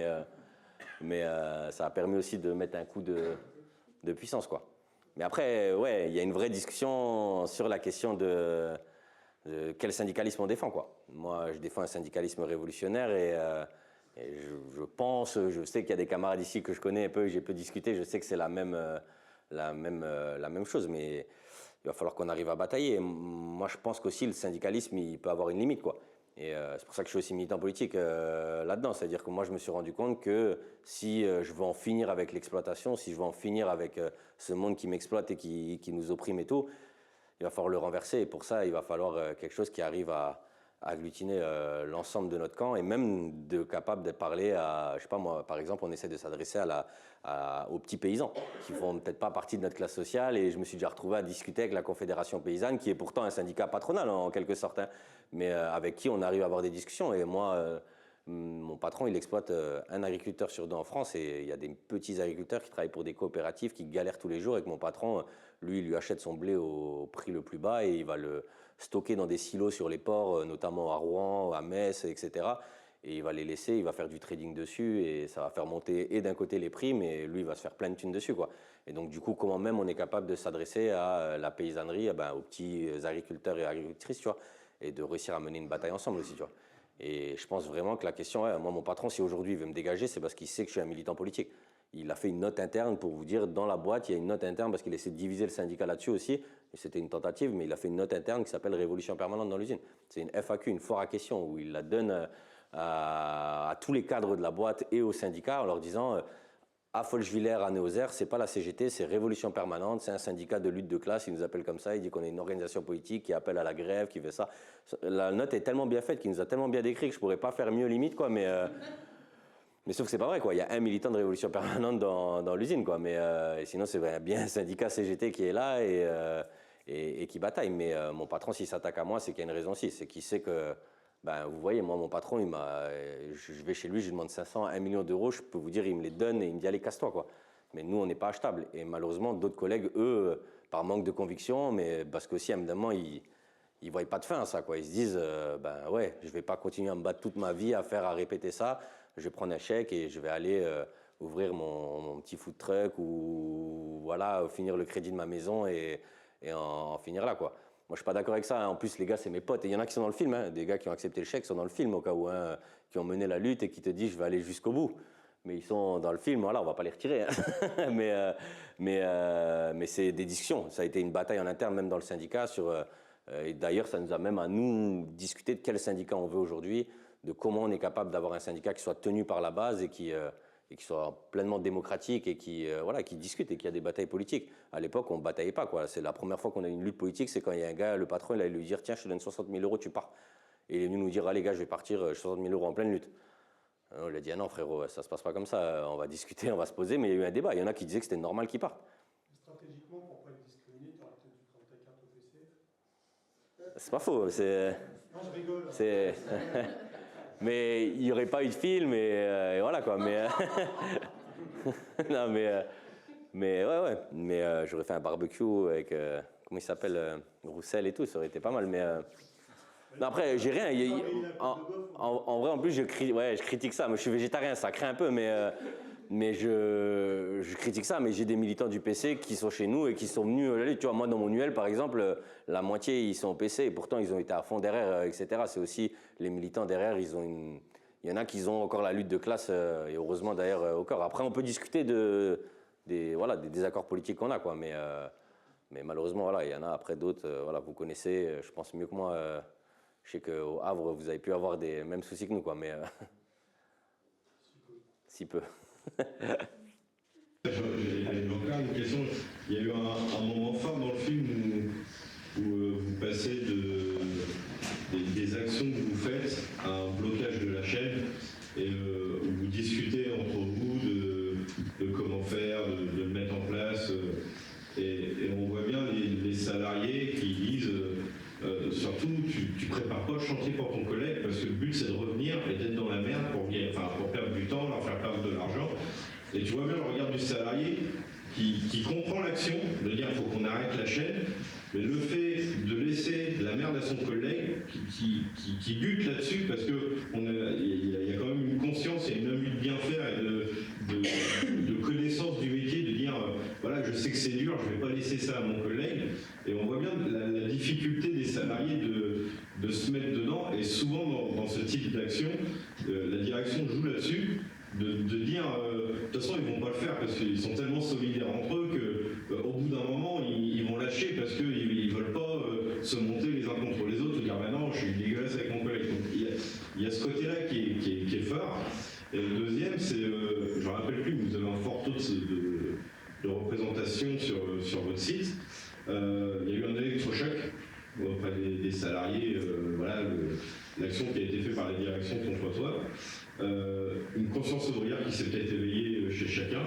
Mais ça a permis aussi de mettre un coup de puissance, quoi. Mais après, ouais, il y a une vraie discussion sur la question de quel syndicalisme on défend, quoi. Moi, je défends un syndicalisme révolutionnaire et je pense, je sais qu'il y a des camarades ici que je connais un peu, j'ai peu discuté, je sais que c'est la même chose, mais il va falloir qu'on arrive à batailler. Et moi, je pense qu'aussi le syndicalisme, il peut avoir une limite, quoi. Et c'est pour ça que je suis aussi militant politique là-dedans. C'est-à-dire que moi, je me suis rendu compte que si je veux en finir avec l'exploitation, si je veux en finir avec ce monde qui m'exploite et qui nous opprime et tout, il va falloir le renverser. Et pour ça, il va falloir quelque chose qui arrive à agglutiner l'ensemble de notre camp et même de capable de parler à, je sais pas moi, par exemple, on essaie de s'adresser aux petits paysans qui font peut-être pas partie de notre classe sociale et je me suis déjà retrouvé à discuter avec la Confédération paysanne qui est pourtant un syndicat patronal en quelque sorte, hein, mais avec qui on arrive à avoir des discussions et moi, mon patron, il exploite un agriculteur sur deux en France et il y a des petits agriculteurs qui travaillent pour des coopératives qui galèrent tous les jours et que mon patron, lui, il lui achète son blé au prix le plus bas et il va le stocker dans des silos sur les ports, notamment à Rouen, à Metz, etc. Et il va les laisser, il va faire du trading dessus et ça va faire monter et d'un côté les prix, mais lui, il va se faire plein de thunes dessus, quoi. Et donc, du coup, comment même on est capable de s'adresser à la paysannerie, aux petits agriculteurs et agricultrices, tu vois, et de réussir à mener une bataille ensemble aussi, tu vois. Et je pense vraiment que la question, moi, mon patron, si aujourd'hui il veut me dégager, c'est parce qu'il sait que je suis un militant politique. Il a fait une note interne pour vous dire, dans la boîte, il y a une note interne parce qu'il essaie de diviser le syndicat là-dessus aussi. Et c'était une tentative, mais il a fait une note interne qui s'appelle Révolution permanente dans l'usine. C'est une FAQ, une foire à questions, où il la donne à tous les cadres de la boîte et aux syndicats en leur disant à Folchevillers, à Néoser, c'est pas la CGT, c'est Révolution permanente, c'est un syndicat de lutte de classe, il nous appelle comme ça, il dit qu'on est une organisation politique qui appelle à la grève, qui fait ça. La note est tellement bien faite, qu'il nous a tellement bien décrit que je pourrais pas faire mieux limite, quoi, mais sauf que c'est pas vrai, quoi. Il y a un militant de Révolution permanente dans l'usine, quoi. Mais sinon, c'est bien un syndicat CGT qui est là et qui bataille. Mais mon patron, s'il s'attaque à moi, c'est qu'il y a une raison aussi. C'est qu'il sait que, vous voyez, moi, mon patron, je vais chez lui, je lui demande 500, 1 million d'euros. Je peux vous dire, il me les donne et il me dit, allez, casse-toi, quoi. Mais nous, on n'est pas achetable. Et malheureusement, d'autres collègues, eux, par manque de conviction, mais parce qu'aussi, évidemment, ils ne voient pas de fin à ça, quoi. Ils se disent, ouais, je vais pas continuer à me battre toute ma vie à répéter ça. Je vais prendre un chèque et je vais aller ouvrir mon petit food truck ou voilà, finir le crédit de ma maison et en finir là, quoi. Moi, je suis pas d'accord avec ça, hein. En plus, les gars, c'est mes potes. Et il y en a qui sont dans le film, hein. Des gars qui ont accepté le chèque sont dans le film au cas où, hein, qui ont mené la lutte et qui te disent je vais aller jusqu'au bout. Mais ils sont dans le film, voilà, on va pas les retirer, hein. mais c'est des discussions. Ça a été une bataille en interne, même dans le syndicat. Et d'ailleurs, ça nous a même à nous discuter de quel syndicat on veut aujourd'hui, de comment on est capable d'avoir un syndicat qui soit tenu par la base et qui soit pleinement démocratique et qui discute et qui a des batailles politiques. À l'époque, on ne bataillait pas, quoi. C'est la première fois qu'on a une lutte politique, c'est quand il y a un gars, le patron, il allait lui dire « Tiens, je te donne 60 000 euros, tu pars ». Et il est venu nous dire « Ah les gars, je vais partir, 60 000 euros en pleine lutte ». On lui a dit « Ah non frérot, ça ne se passe pas comme ça, on va discuter, on va se poser ». Mais il y a eu un débat, il y en a qui disaient que c'était normal qu'il parte. Stratégiquement, pour ne pas être discriminé, tu aurais peut-être dû prendre ta carte au PCF. C'est pas faux, c'est... Non, je rigole. C'est... Mais il n'y aurait pas eu de film et voilà, quoi. Mais... non, mais ouais. Mais j'aurais fait un barbecue avec... comment il s'appelle Roussel et tout, ça aurait été pas mal, mais... Non, après, j'ai rien. En vrai, en plus, je critique ça. Moi, je suis végétarien, ça craint un peu, mais je critique ça. Mais j'ai des militants du PC qui sont chez nous et qui sont venus à la lutte. Tu vois, moi, dans mon UL, par exemple, la moitié, ils sont au PC et pourtant, ils ont été à fond derrière, etc. C'est aussi les militants derrière, il y en a qui ont encore la lutte de classe et heureusement, d'ailleurs, au corps. Après, on peut discuter des désaccords politiques qu'on a, quoi. Mais malheureusement, voilà, il y en a après d'autres. Voilà, vous connaissez, je pense mieux que moi. Je sais qu'au Havre, vous avez pu avoir des mêmes soucis que nous, quoi, mais si peu. J'avais encore une question. Il y a eu un moment fort dans le film où vous passez des actions que vous faites à un blocage de la chaîne et où vous discutez entre vous de comment faire, de le mettre en place. Et on voit bien les salariés qui disent surtout tu prépares pas le chantier pour ton collègue parce que le but c'est de revenir et d'être dans la merde pour perdre du temps, leur faire perdre de l'argent. Et tu vois bien le regard du salarié qui comprend l'action, de dire il faut qu'on arrête la chaîne, mais le fait de laisser de la merde à son collègue qui bute là-dessus parce qu'il y a quand même une conscience et une envie de bien faire et de connaissance du métier, de dire voilà, je sais que c'est dur, je ne vais pas laisser ça à mon collègue. Et on voit bien la difficulté des salariés de se mettre dedans, et souvent dans ce type d'action, la direction joue là-dessus, de dire de toute façon ils vont pas le faire parce qu'ils sont tellement solidaires entre eux que au bout d'un moment ils vont lâcher parce qu'ils veulent pas se monter les uns contre les autres ou dire maintenant je suis dégueulasse avec mon collègue. Donc il y a ce côté-là qui est fort. Et le deuxième, c'est, je ne me rappelle plus, mais vous avez un fort taux de représentation sur votre site. Il y a eu un électrochoc auprès des salariés, voilà, l'action qui a été faite par la direction contre toi. Une conscience ouvrière qui s'est peut-être éveillée chez chacun.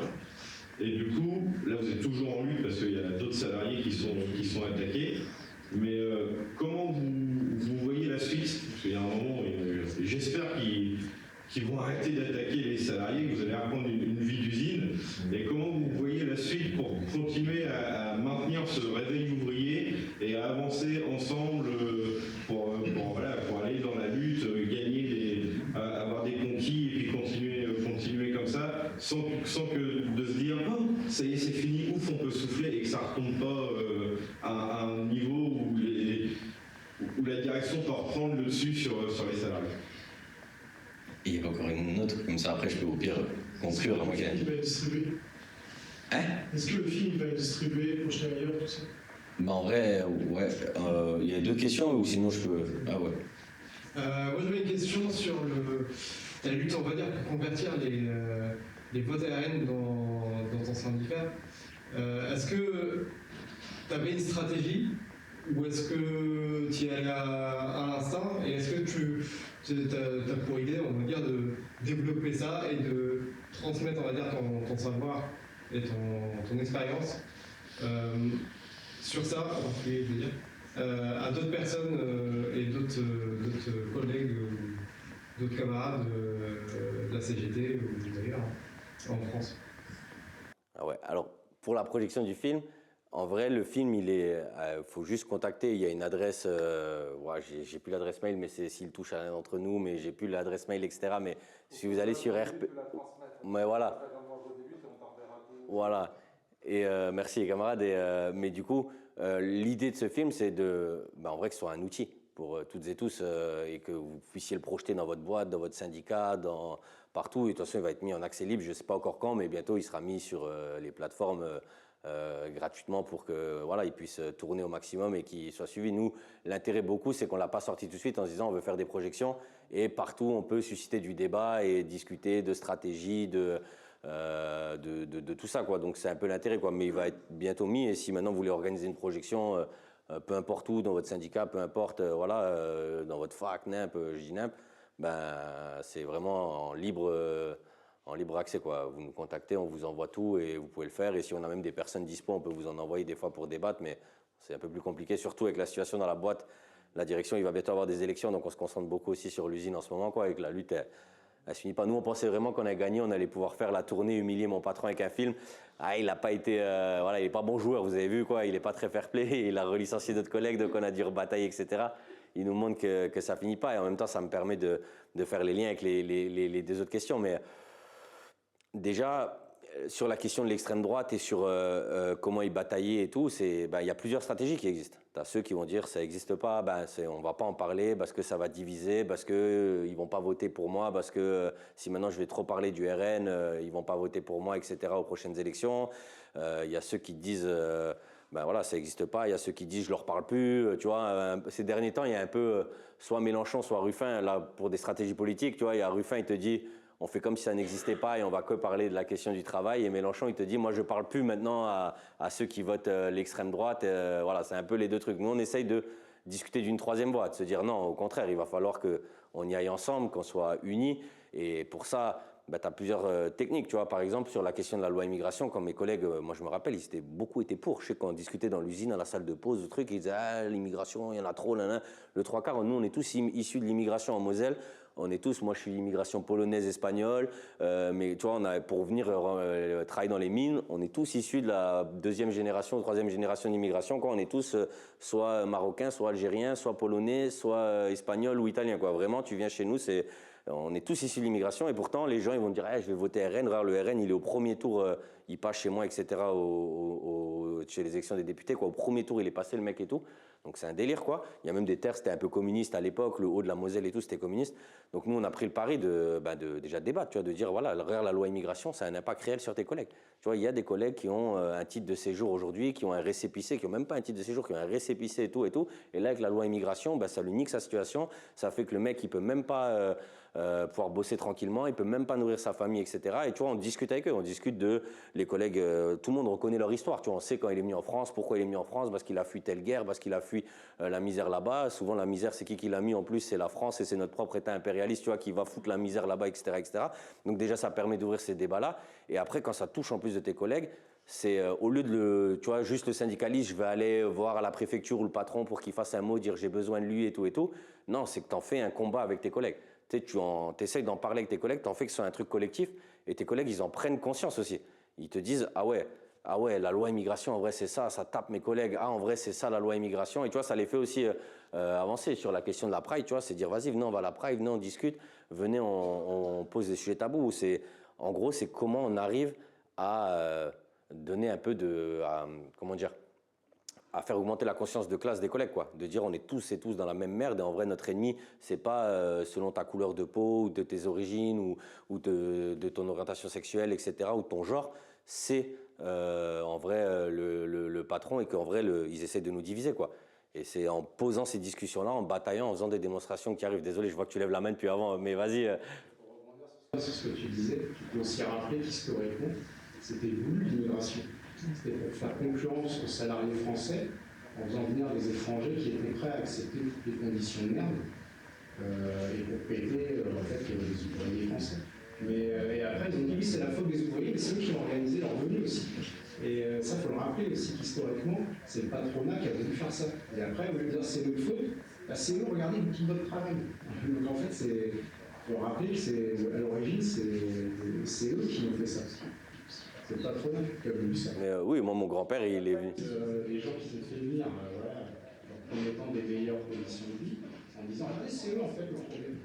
Et du coup, là vous êtes toujours en lutte parce qu'il y a d'autres salariés qui sont attaqués. Mais comment vous voyez la suite? Parce qu'il y a un moment, j'espère qu'ils vont arrêter d'attaquer les salariés, que vous allez reprendre une vie d'usine. Et comment vous voyez la suite pour continuer à maintenir ce réveil ouvrier et à avancer ensemble pour aller dans la lutte, gagner avoir des conquis et puis continuer comme ça, sans que de se dire oh, ça y est c'est fini, ouf on peut souffler et que ça ne retombe pas à un niveau où la direction peut reprendre le dessus sur les salariés. Et il y a encore une autre, comme ça après je peux au pire conclure. Est-ce que le film va être distribué? Est-ce que le film va être distribué prochainement, tout ça? Bah en vrai, ouais, il y a deux questions ou sinon je peux... Ah ouais. Moi j'avais une question sur la lutte, on va dire, pour convertir les votes RN dans ton syndicat. Est-ce que tu avais une stratégie ou est-ce que tu y allais à l'instinct et est-ce que tu as pour idée, on va dire, de développer ça et de transmettre, on va dire, ton savoir et ton expérience sur ça, en particulier, je veux dire, à d'autres personnes et d'autres collègues ou d'autres camarades de la CGT ou d'ailleurs en France. Ah ouais, alors pour la projection du film, en vrai, le film, faut juste contacter. Il y a une adresse, ouais, j'ai plus l'adresse mail, mais c'est s'il touche à l'un d'entre nous, mais j'ai plus l'adresse mail, etc. Mais si vous allez sur RP, mais voilà, voilà. Et merci les camarades. Mais du coup, l'idée de ce film, c'est en vrai que ce soit un outil pour toutes et tous et que vous puissiez le projeter dans votre boîte, dans votre syndicat, partout. Et de toute façon, il va être mis en accès libre. Je ne sais pas encore quand, mais bientôt, il sera mis sur les plateformes. Gratuitement pour que voilà, il puisse tourner au maximum et qu'il soit suivi. Nous, l'intérêt beaucoup, c'est qu'on l'a pas sorti tout de suite en se disant on veut faire des projections et partout on peut susciter du débat et discuter de stratégie, de tout ça quoi. Donc c'est un peu l'intérêt quoi. Mais il va être bientôt mis et si maintenant vous voulez organiser une projection, peu importe où dans votre syndicat, peu importe voilà, dans votre fac, je dis n'importe, ben c'est vraiment en libre accès quoi. Vous nous contactez, on vous envoie tout et vous pouvez le faire. Et si on a même des personnes dispo, on peut vous en envoyer des fois pour débattre, mais c'est un peu plus compliqué, surtout avec la situation dans la boîte. La direction, il va bientôt avoir des élections, donc on se concentre beaucoup aussi sur l'usine en ce moment quoi. Avec la lutte, elle se finit pas. Nous, on pensait vraiment qu'on a gagné, on allait pouvoir faire la tournée, humilier mon patron avec un film. Ah, il n'a pas été, voilà, il est pas bon joueur, vous avez vu quoi. Il est pas très fair-play, il a relicencié d'autres collègues, donc on a dû rebatailler, etc. Il nous montre que ça finit pas et en même temps, ça me permet de faire les liens avec les deux autres questions, mais déjà, sur la question de l'extrême droite et sur comment y batailler et tout, il y a plusieurs stratégies qui existent. Tu as ceux qui vont dire ça n'existe pas, on ne va pas en parler parce que ça va diviser, parce qu'ils ne vont pas voter pour moi, parce que si maintenant je vais trop parler du RN, ils ne vont pas voter pour moi, etc. aux prochaines élections. Il y a ceux qui disent voilà, ça n'existe pas. Il y a ceux qui disent je leur parle plus. Tu vois, ces derniers temps, il y a un peu soit Mélenchon, soit Ruffin. Là, pour des stratégies politiques, tu vois, il y a Ruffin, il te dit on fait comme si ça n'existait pas et on va que parler de la question du travail. Et Mélenchon, il te dit, moi, je parle plus maintenant à ceux qui votent l'extrême droite. Voilà, c'est un peu les deux trucs. Nous, on essaye de discuter d'une troisième voie, de se dire non, au contraire, il va falloir qu'on y aille ensemble, qu'on soit unis. Et pour ça, tu as plusieurs techniques. Tu vois, par exemple, sur la question de la loi immigration, quand mes collègues, moi, je me rappelle, ils étaient beaucoup été pour. Je sais qu'on discutait dans l'usine, dans la salle de pause, le truc, ils disaient, l'immigration, il y en a trop, là, là. Le trois quarts, nous, on est tous issus de l'immigration en Moselle. On est tous, moi je suis l'immigration polonaise, espagnole, mais tu vois, pour venir travailler dans les mines, on est tous issus de la deuxième génération ou troisième génération d'immigration. On est tous soit marocains, soit algériens, soit polonais, soit espagnols ou italiens. Quoi. Vraiment, tu viens chez nous, on est tous issus de l'immigration et pourtant les gens ils vont dire je vais voter RN. Regarde, le RN il est au premier tour, il passe chez moi, etc. Chez les élections des députés. Quoi. Au premier tour il est passé le mec et tout. Donc c'est un délire, quoi. Il y a même des terres, c'était un peu communiste à l'époque, le haut de la Moselle et tout, c'était communiste. Donc nous, on a pris le pari de déjà débattre, tu vois, de dire, voilà, regarde, la loi immigration, ça a un impact réel sur tes collègues. Tu vois, il y a des collègues qui ont un titre de séjour aujourd'hui, qui ont un récépissé, qui n'ont même pas un titre de séjour, qui ont un récépissé et tout. Et là, avec la loi immigration, ça lui nique sa situation. Ça fait que le mec, il peut même pas pouvoir bosser tranquillement, il peut même pas nourrir sa famille, etc. Et tu vois, on discute avec eux, on discute de les collègues, tout le monde reconnaît leur histoire. Tu vois, on sait quand il est venu en France, pourquoi il est venu en France, parce qu'il a fui telle guerre, parce qu'il a fui la misère là-bas. Souvent, la misère, c'est qui l'a mis en plus, c'est la France et c'est notre propre État impérialiste, tu vois, qui va foutre la misère là-bas, etc., etc. Donc déjà, ça permet d'ouvrir ces débats-là. Et après, quand ça touche en plus de tes collègues, c'est au lieu de tu vois, juste le syndicaliste, je vais aller voir à la préfecture ou le patron pour qu'il fasse un mot, dire j'ai besoin de lui et tout et tout. Non, c'est que tu en fais un combat avec tes collègues. Tu essayes d'en parler avec tes collègues, tu en fais que ce soit un truc collectif et tes collègues, ils en prennent conscience aussi. Ils te disent ah ouais, la loi immigration, en vrai c'est ça tape mes collègues, en vrai c'est ça la loi immigration. Et tu vois, ça les fait aussi avancer sur la question de la Pride, tu vois, c'est dire vas-y, venez on va à la Pride, venez on discute, venez on pose des sujets tabous. En gros, c'est comment on arrive à donner un peu à faire augmenter la conscience de classe des collègues, quoi. De dire on est tous et tous dans la même merde et en vrai notre ennemi, c'est pas selon ta couleur de peau ou de tes origines ou de ton orientation sexuelle, etc. ou de ton genre, c'est en vrai le patron et qu'en vrai ils essaient de nous diviser, quoi. Et c'est en posant ces discussions-là, en bataillant, en faisant des démonstrations qui arrivent. Désolé, je vois que tu lèves la main depuis avant, mais vas-y. Pour rebondir sur ce que tu disais, tu peux aussi rappeler qu'historiquement, c'était voulu l'immigration. C'était pour faire concurrence aux salariés français en faisant venir des étrangers qui étaient prêts à accepter toutes les conditions de merde et pour péter en fait les ouvriers français. Et après ils ont dit oui c'est la faute des ouvriers, mais c'est eux qui ont organisé leur venue aussi. Et ça il faut le rappeler aussi qu'historiquement c'est le patronat qui a voulu faire ça. Et après au lieu de dire c'est notre faute, c'est eux, regardez tout votre travail. Donc en fait il faut rappeler que à l'origine c'est eux qui ont fait ça. C'est le patronat qui a voulu ça. Mais oui, moi, mon grand-père, il est venu. Les gens qui se fait venir, en promettant des meilleures conditions de vie, en disant ah, c'est eux en fait le problème.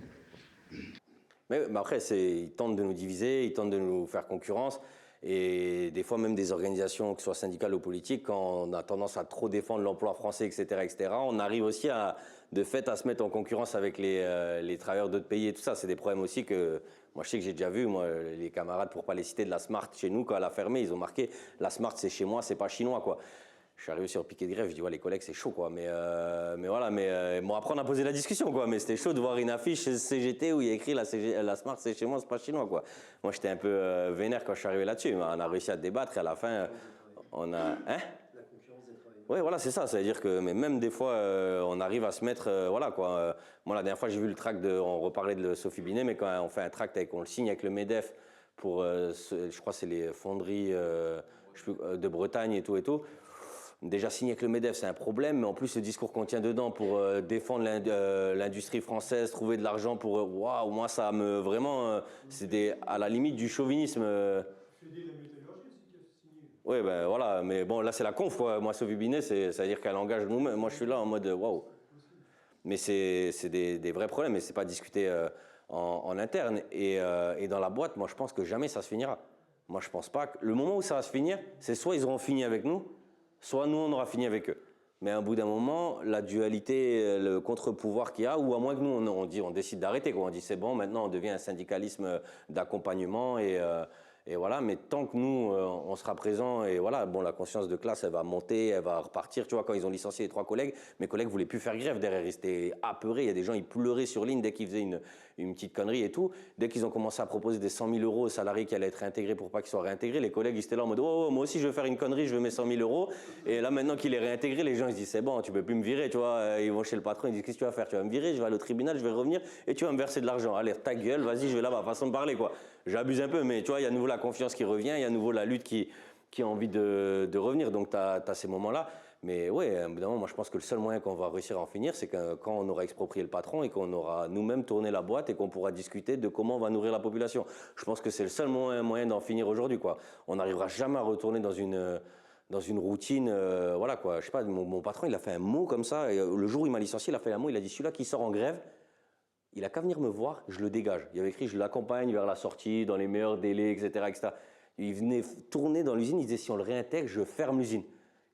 Mais après, ils tentent de nous diviser, ils tentent de nous faire concurrence. Et des fois, même des organisations, que ce soit syndicales ou politiques, quand on a tendance à trop défendre l'emploi français, etc., on arrive aussi de fait à se mettre en concurrence avec les travailleurs d'autres pays et tout ça. C'est des problèmes aussi que moi, je sais que j'ai déjà vu. Moi, les camarades, pour pas les citer, de la Smart chez nous, quand elle a fermé, ils ont marqué la Smart, c'est chez moi, c'est pas chinois, quoi. Je suis arrivé sur le piquet de grève, je dis ouais les collègues c'est chaud quoi, mais voilà, bon après on a posé la discussion quoi, mais c'était chaud de voir une affiche CGT où il y a écrit la Smart c'est chez moi, c'est pas chinois quoi. Moi j'étais un peu vénère quand je suis arrivé là-dessus, mais on a réussi à débattre et à la fin on a... Hein ? La concurrence des travailleurs. Oui voilà c'est ça, c'est-à-dire que mais même des fois on arrive à se mettre, voilà quoi. Moi la dernière fois j'ai vu le tract on reparlait de Sophie Binet, mais quand on fait un tract on le signe avec le MEDEF pour, je crois c'est les fonderies de Bretagne et tout. Déjà signé avec le MEDEF, c'est un problème, mais en plus le discours qu'on tient dedans pour défendre l'industrie française, trouver de l'argent pour... Waouh, moi ça me... Vraiment, c'est à la limite du chauvinisme. Oui, ben voilà, mais bon, là c'est la conf, quoi. Moi, Sophie Binet, c'est-à-dire qu'elle engage nous-mêmes. Moi, je suis là en mode waouh. Mais c'est des vrais problèmes, et c'est pas discuté en interne. Et dans la boîte, moi, je pense que jamais ça se finira. Moi, je pense pas que... Le moment où ça va se finir, c'est soit ils auront fini avec nous, soit nous, on aura fini avec eux. Mais à un bout d'un moment, la dualité, le contre-pouvoir qu'il y a, ou à moins que nous, on décide d'arrêter, quoi. On dit c'est bon, maintenant on devient un syndicalisme d'accompagnement et voilà. Mais tant que nous, on sera présent et voilà, bon, la conscience de classe, elle va monter, elle va repartir. Tu vois, quand ils ont licencié les 3 collègues, mes collègues voulaient plus faire grève derrière. Ils étaient apeurés. Il y a des gens, ils pleuraient sur ligne dès qu'ils faisaient une petite connerie et tout. Dès qu'ils ont commencé à proposer des 100 000 euros aux salariés qui allaient être réintégrés pour pas qu'ils soient réintégrés, les collègues, ils étaient là en mode oh, moi aussi je veux faire une connerie, je veux mes 100 000 euros. Et là maintenant qu'il est réintégré, les gens ils se disent c'est bon, tu peux plus me virer, tu vois. Ils vont chez le patron, ils disent qu'est-ce que tu vas faire? Tu vas me virer, je vais aller au tribunal, je vais revenir et tu vas me verser de l'argent. Allez, ta gueule, vas-y, je vais là-bas, façon de parler quoi. J'abuse un peu, mais tu vois, il y a à nouveau la confiance qui revient, il y a à nouveau la lutte qui a envie de revenir. Donc tu as ces moments-là. Mais ouais, évidemment, moi je pense que le seul moyen qu'on va réussir à en finir, c'est quand on aura exproprié le patron et qu'on aura nous-mêmes tourné la boîte et qu'on pourra discuter de comment on va nourrir la population. Je pense que c'est le seul moyen d'en finir aujourd'hui, quoi. On n'arrivera jamais à retourner dans une routine, voilà quoi. Je sais pas, mon patron, il a fait un mot comme ça. Et le jour où il m'a licencié, il a fait un mot, il a dit celui-là qui sort en grève, il a qu'à venir me voir, je le dégage. Il avait écrit je l'accompagne vers la sortie, dans les meilleurs délais, etc. etc. Il venait tourner dans l'usine, il disait si on le réintègre, je ferme l'usine.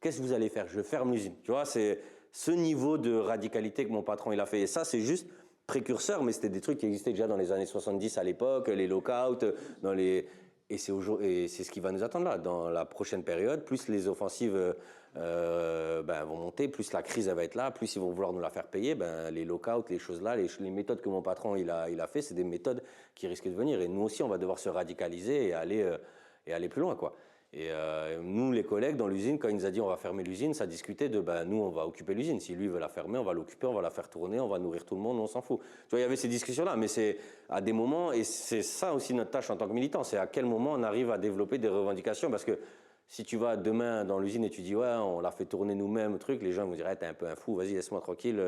Qu'est-ce que vous allez faire? Je ferme l'usine. Tu vois, c'est ce niveau de radicalité que mon patron il a fait. Et ça, c'est juste précurseur, mais c'était des trucs qui existaient déjà dans les années 70 à l'époque, les lockouts, et c'est ce qui va nous attendre là, dans la prochaine période. Plus les offensives vont monter, plus la crise elle va être là, plus ils vont vouloir nous la faire payer. Les lockouts, les choses là, les méthodes que mon patron il a fait, c'est des méthodes qui risquent de venir. Et nous aussi, on va devoir se radicaliser et aller plus loin, quoi. Et nous, les collègues dans l'usine, quand il nous a dit on va fermer l'usine, ça discutait de nous, on va occuper l'usine. Si lui veut la fermer, on va l'occuper, on va la faire tourner, on va nourrir tout le monde, on s'en fout. Tu vois, il y avait ces discussions-là, mais c'est à des moments, et c'est ça aussi notre tâche en tant que militant, c'est à quel moment on arrive à développer des revendications. Parce que si tu vas demain dans l'usine et tu dis ouais, on l'a fait tourner nous-mêmes, truc, les gens vont dire hey, t'es un peu un fou, vas-y, laisse-moi tranquille,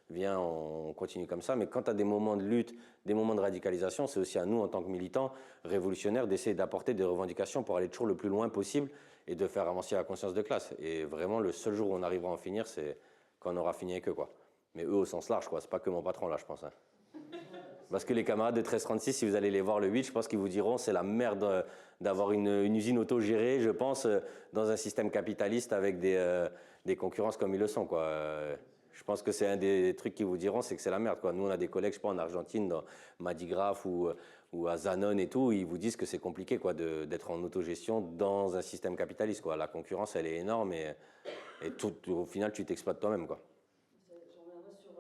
viens, on continue comme ça. Mais quand tu as des moments de lutte, des moments de radicalisation, c'est aussi à nous, en tant que militants révolutionnaires, d'essayer d'apporter des revendications pour aller toujours le plus loin possible et de faire avancer la conscience de classe. Et vraiment, le seul jour où on arrivera à en finir, c'est quand on aura fini avec eux, quoi. Mais eux au sens large, quoi. C'est pas que mon patron, là, je pense. Hein. Parce que les camarades de 1336, si vous allez les voir le 8, je pense qu'ils vous diront c'est la merde d'avoir une usine autogérée, je pense, dans un système capitaliste avec des concurrences comme ils le sont, quoi. Je pense que c'est un des trucs qu'ils vous diront, c'est que c'est la merde, quoi. Nous, on a des collègues, je sais pas, en Argentine, dans Madigraph ou à Zanon et tout, ils vous disent que c'est compliqué, quoi, d'être en autogestion dans un système capitaliste, quoi. La concurrence, elle est énorme et tout, au final, tu t'exploites toi-même, quoi. J'en reviendrai sur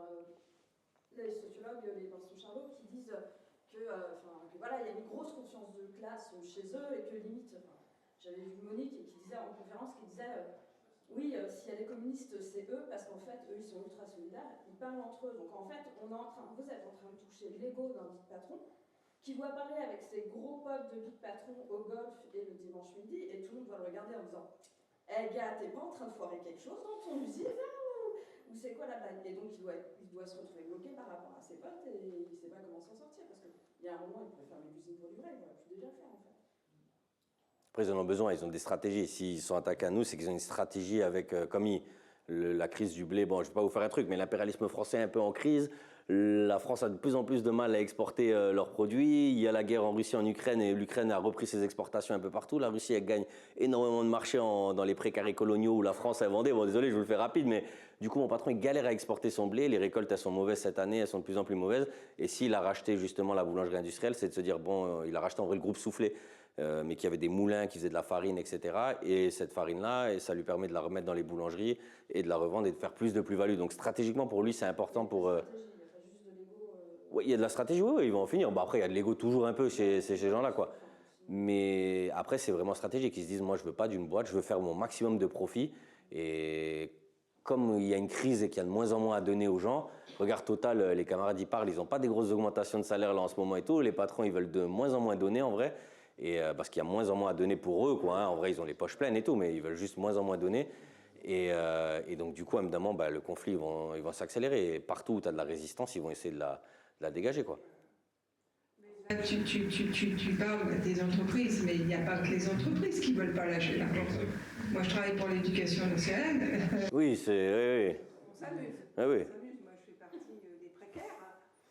les sociologues, les Vincent Charlot, qui disent que voilà, il y a une grosse conscience de classe chez eux et que limite, j'avais vu Monique qui disait en conférence, qui disait oui, s'il y a des communistes, c'est eux, parce qu'en fait, eux, ils sont ultra solidaires, ils parlent entre eux. Donc en fait, vous êtes en train de toucher l'ego d'un big patron qui voit parler avec ses gros potes de big patron au golf et le dimanche midi, et tout le monde va le regarder en disant hey, gars, t'es pas en train de foirer quelque chose dans ton usine là ou c'est quoi la blague? Et donc il doit se retrouver bloqué par rapport à ses potes et il sait pas comment s'en sortir parce qu'il y a un moment il pourrait fermer l'usine pour du vrai, il aurait pu déjà le faire en fait. Après, ils en ont besoin, ils ont des stratégies. S'ils sont attaqués à nous, c'est qu'ils ont une stratégie avec, la crise du blé. Bon, je ne vais pas vous faire un truc, mais l'impérialisme français est un peu en crise. La France a de plus en plus de mal à exporter leurs produits. Il y a la guerre en Russie, en Ukraine, et l'Ukraine a repris ses exportations un peu partout. La Russie, elle gagne énormément de marchés dans les précarés coloniaux où la France, elle vendait. Bon, désolé, je vous le fais rapide, mais du coup, mon patron, il galère à exporter son blé. Les récoltes, elles sont mauvaises cette année, elles sont de plus en plus mauvaises. Et s'il a racheté justement la boulangerie industrielle, c'est de se dire, bon, il a racheté en vrai le groupe Soufflé. Mais qui avait des moulins qui faisaient de la farine, etc. Et cette farine-là, et ça lui permet de la remettre dans les boulangeries et de la revendre et de faire plus de plus-value. Donc stratégiquement, pour lui, c'est important pour... Oui, il y a de la stratégie, oui, ils vont en finir. Bon, après, il y a de l'ego toujours un peu chez ces gens-là, quoi. Mais après, c'est vraiment stratégique. Ils se disent, moi, je veux pas d'une boîte, je veux faire mon maximum de profit. Et comme il y a une crise et qu'il y a de moins en moins à donner aux gens, regarde Total, les camarades y parlent, ils n'ont pas des grosses augmentations de salaire là en ce moment et tout. Les patrons, ils veulent de moins en moins donner en vrai. Et parce qu'il y a moins en moins à donner pour eux, quoi. Hein. En vrai, ils ont les poches pleines et tout, mais ils veulent juste moins en moins donner. Et donc, du coup, évidemment, le conflit, ils vont s'accélérer. Et partout où tu as de la résistance, ils vont essayer de la dégager, quoi. Tu parles des entreprises, mais il n'y a pas que les entreprises qui ne veulent pas lâcher l'argent. Moi, je travaille pour l'éducation nationale. Oui, c'est... Oui. On s'amuse. Ah, oui. Moi, je fais partie des précaires.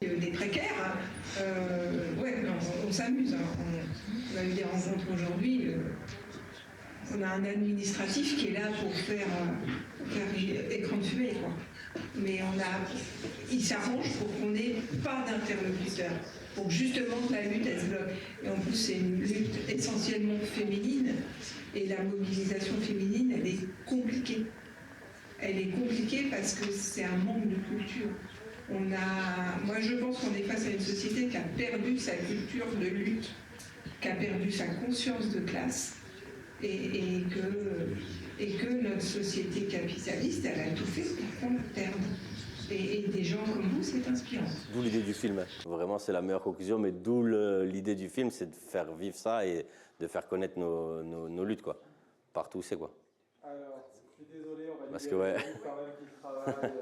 Des précaires, on s'amuse. On a eu des rencontres aujourd'hui. On a un administratif qui est là pour faire écran de fumée, quoi. Mais il s'arrange pour qu'on n'ait pas d'interlocuteur, pour justement que la lutte elle se bloque. Et en plus, c'est une lutte essentiellement féminine, et la mobilisation féminine, elle est compliquée. Elle est compliquée parce que c'est un manque de culture. Moi, je pense qu'on est face à une société qui a perdu sa culture de lutte, qui a perdu sa conscience de classe, et que notre société capitaliste, elle a tout fait pour qu'on la perde. Et des gens comme vous, c'est inspirant. D'où l'idée du film. Vraiment, c'est la meilleure conclusion, mais d'où l'idée du film, c'est de faire vivre ça et de faire connaître nos luttes, quoi. Partout où c'est, quoi. Alors, je suis désolé, on va parce dire que, ouais. quand même qui travaille.